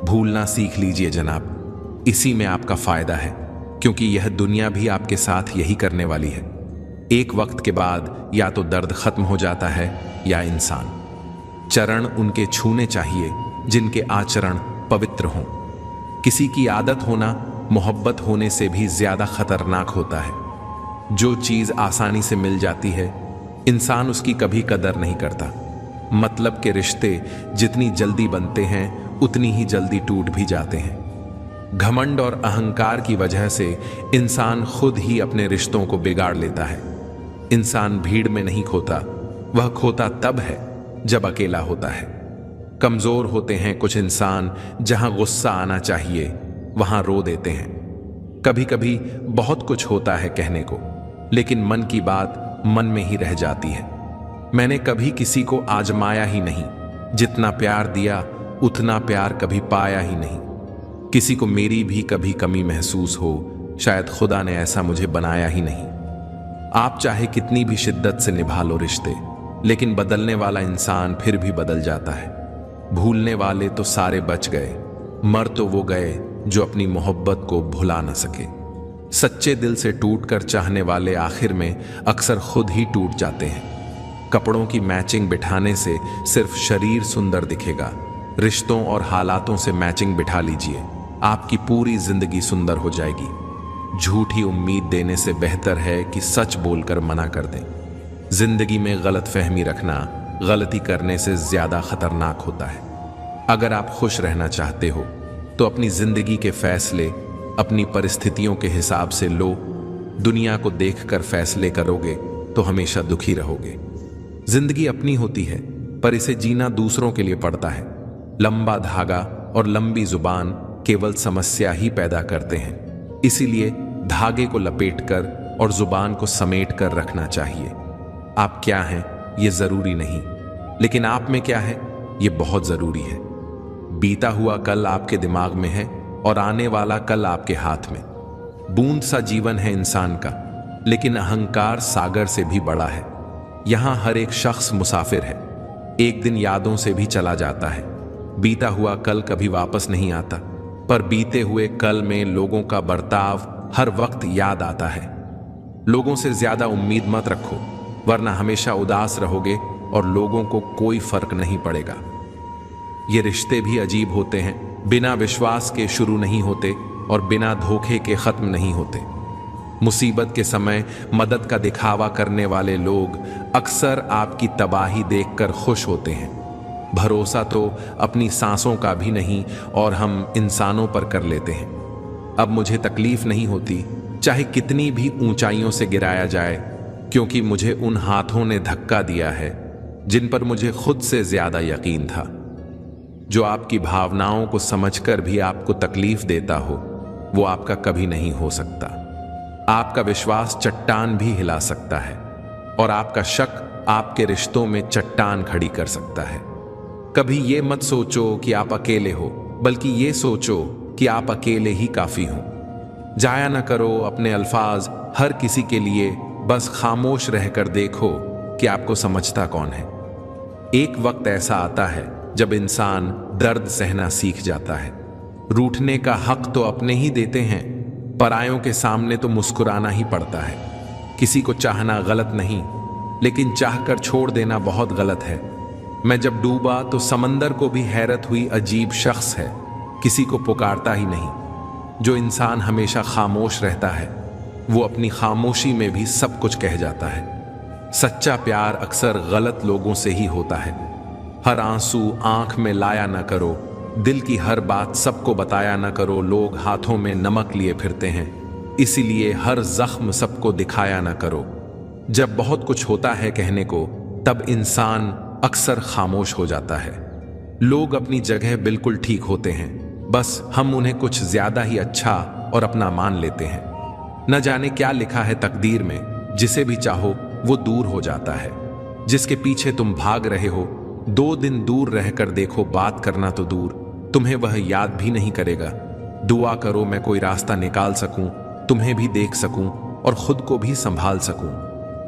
भूलना सीख लीजिए जनाब, इसी में आपका फायदा है, क्योंकि यह दुनिया भी आपके साथ यही करने वाली है। एक वक्त के बाद या तो दर्द खत्म हो जाता है या इंसान। चरण उनके छूने चाहिए जिनके आचरण पवित्र हों। किसी की आदत होना मोहब्बत होने से भी ज्यादा खतरनाक होता है। जो चीज आसानी से मिल जाती है, इंसान उसकी कभी कदर नहीं करता। मतलब के रिश्ते जितनी जल्दी बनते हैं उतनी ही जल्दी टूट भी जाते हैं। घमंड और अहंकार की वजह से इंसान खुद ही अपने रिश्तों को बिगाड़ लेता है। इंसान भीड़ में नहीं खोता, वह खोता तब है जब अकेला होता है। कमजोर होते हैं कुछ इंसान, जहां गुस्सा आना चाहिए वहां रो देते हैं। कभी कभी बहुत कुछ होता है कहने को, लेकिन मन की बात मन में ही रह जाती है। मैंने कभी किसी को आजमाया ही नहीं, जितना प्यार दिया उतना प्यार कभी पाया ही नहीं। किसी को मेरी भी कभी कमी महसूस हो, शायद खुदा ने ऐसा मुझे बनाया ही नहीं। आप चाहे कितनी भी शिद्दत से निभा लो रिश्ते, लेकिन बदलने वाला इंसान फिर भी बदल जाता है। भूलने वाले तो सारे बच गए, मर तो वो गए जो अपनी मोहब्बत को भुला न सके। सच्चे दिल से टूटकर चाहने वाले आखिर में अक्सर खुद ही टूट जाते हैं। कपड़ों की मैचिंग बिठाने से सिर्फ शरीर सुंदर दिखेगा, रिश्तों और हालातों से मैचिंग बिठा लीजिए, आपकी पूरी जिंदगी सुंदर हो जाएगी। झूठी उम्मीद देने से बेहतर है कि सच बोलकर मना कर दें। जिंदगी में गलत फहमी रखना गलती करने से ज्यादा खतरनाक होता है। अगर आप खुश रहना चाहते हो तो अपनी जिंदगी के फैसले अपनी परिस्थितियों के हिसाब से लो। दुनिया को देखकर फैसले करोगे तो हमेशा दुखी रहोगे। जिंदगी अपनी होती है, पर इसे जीना दूसरों के लिए पड़ता है। लंबा धागा और लंबी जुबान केवल समस्या ही पैदा करते हैं। इसीलिए धागे को लपेटकर और जुबान को समेट कर रखना चाहिए। आप क्या हैं ये जरूरी नहीं, लेकिन आप में क्या है ये बहुत जरूरी है। बीता हुआ कल आपके दिमाग में है और आने वाला कल आपके हाथ में। बूंद सा जीवन है इंसान का, लेकिन अहंकार सागर से भी बड़ा है। यहां हर एक शख्स मुसाफिर है, एक दिन यादों से भी चला जाता है। बीता हुआ कल कभी वापस नहीं आता, पर बीते हुए कल में लोगों का बर्ताव हर वक्त याद आता है। लोगों से ज्यादा उम्मीद मत रखो, वरना हमेशा उदास रहोगे और लोगों को कोई फर्क नहीं पड़ेगा। ये रिश्ते भी अजीब होते हैं, बिना विश्वास के शुरू नहीं होते और बिना धोखे के खत्म नहीं होते। मुसीबत के समय मदद का दिखावा करने वाले लोग अक्सर आपकी तबाही देखकर खुश होते हैं। भरोसा तो अपनी सांसों का भी नहीं और हम इंसानों पर कर लेते हैं। अब मुझे तकलीफ नहीं होती चाहे कितनी भी ऊंचाइयों से गिराया जाए, क्योंकि मुझे उन हाथों ने धक्का दिया है जिन पर मुझे खुद से ज्यादा यकीन था। जो आपकी भावनाओं को समझकर भी आपको तकलीफ देता हो, वो आपका कभी नहीं हो सकता। आपका विश्वास चट्टान भी हिला सकता है और आपका शक आपके रिश्तों में चट्टान खड़ी कर सकता है। कभी ये मत सोचो कि आप अकेले हो, बल्कि ये सोचो कि आप अकेले ही काफी हो। जाया न करो अपने अल्फाज हर किसी के लिए, बस खामोश रहकर देखो कि आपको समझता कौन है। एक वक्त ऐसा आता है जब इंसान दर्द सहना सीख जाता है। रूठने का हक तो अपने ही देते हैं, परायों के सामने तो मुस्कुराना ही पड़ता है। किसी को चाहना गलत नहीं, लेकिन चाहकर छोड़ देना बहुत गलत है। मैं जब डूबा तो समंदर को भी हैरत हुई, अजीब शख्स है, किसी को पुकारता ही नहीं। जो इंसान हमेशा खामोश रहता है, वो अपनी खामोशी में भी सब कुछ कह जाता है। सच्चा प्यार अक्सर गलत लोगों से ही होता है। हर आंसू आंख में लाया न करो, दिल की हर बात सबको बताया न करो। लोग हाथों में नमक लिए फिरते हैं, इसीलिए हर जख्म सबको दिखाया ना करो। जब बहुत कुछ होता है कहने को, तब इंसान अक्सर खामोश हो जाता है। लोग अपनी जगह बिल्कुल ठीक होते हैं, बस हम उन्हें कुछ ज्यादा ही अच्छा और अपना मान लेते हैं। न जाने क्या लिखा है तकदीर में, जिसे भी चाहो वो दूर हो जाता है। जिसके पीछे तुम भाग रहे हो, 2 दिन दूर रहकर देखो, बात करना तो दूर, तुम्हें वह याद भी नहीं करेगा। दुआ करो मैं कोई रास्ता निकाल सकूं, तुम्हें भी देख सकूं और खुद को भी संभाल सकूं।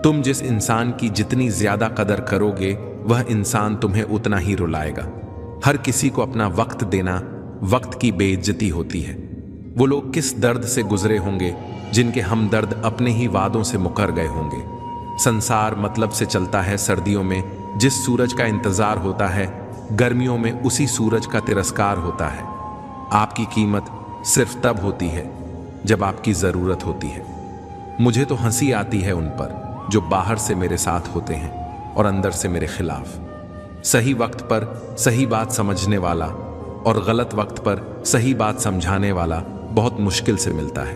तुम जिस इंसान की जितनी ज्यादा कदर करोगे, वह इंसान तुम्हें उतना ही रुलाएगा। हर किसी को अपना वक्त देना वक्त की बेइज्जती होती है। वो लोग किस दर्द से गुजरे होंगे जिनके हमदर्द अपने ही वादों से मुकर गए होंगे। संसार मतलब से चलता है। सर्दियों में जिस सूरज का इंतजार होता है, गर्मियों में उसी सूरज का तिरस्कार होता है। आपकी कीमत सिर्फ तब होती है जब आपकी जरूरत होती है। मुझे तो हंसी आती है उन पर जो बाहर से मेरे साथ होते हैं और अंदर से मेरे खिलाफ। सही वक्त पर सही बात समझने वाला और गलत वक्त पर सही बात समझाने वाला बहुत मुश्किल से मिलता है।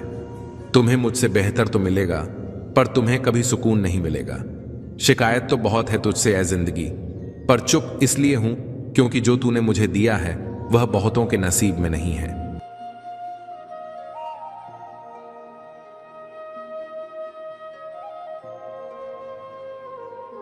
तुम्हें मुझसे बेहतर तो मिलेगा, पर तुम्हें कभी सुकून नहीं मिलेगा। शिकायत तो बहुत है तुझसे ऐ जिंदगी, पर चुप इसलिए हूं क्योंकि जो तूने मुझे दिया है वह बहुतों के नसीब में नहीं है।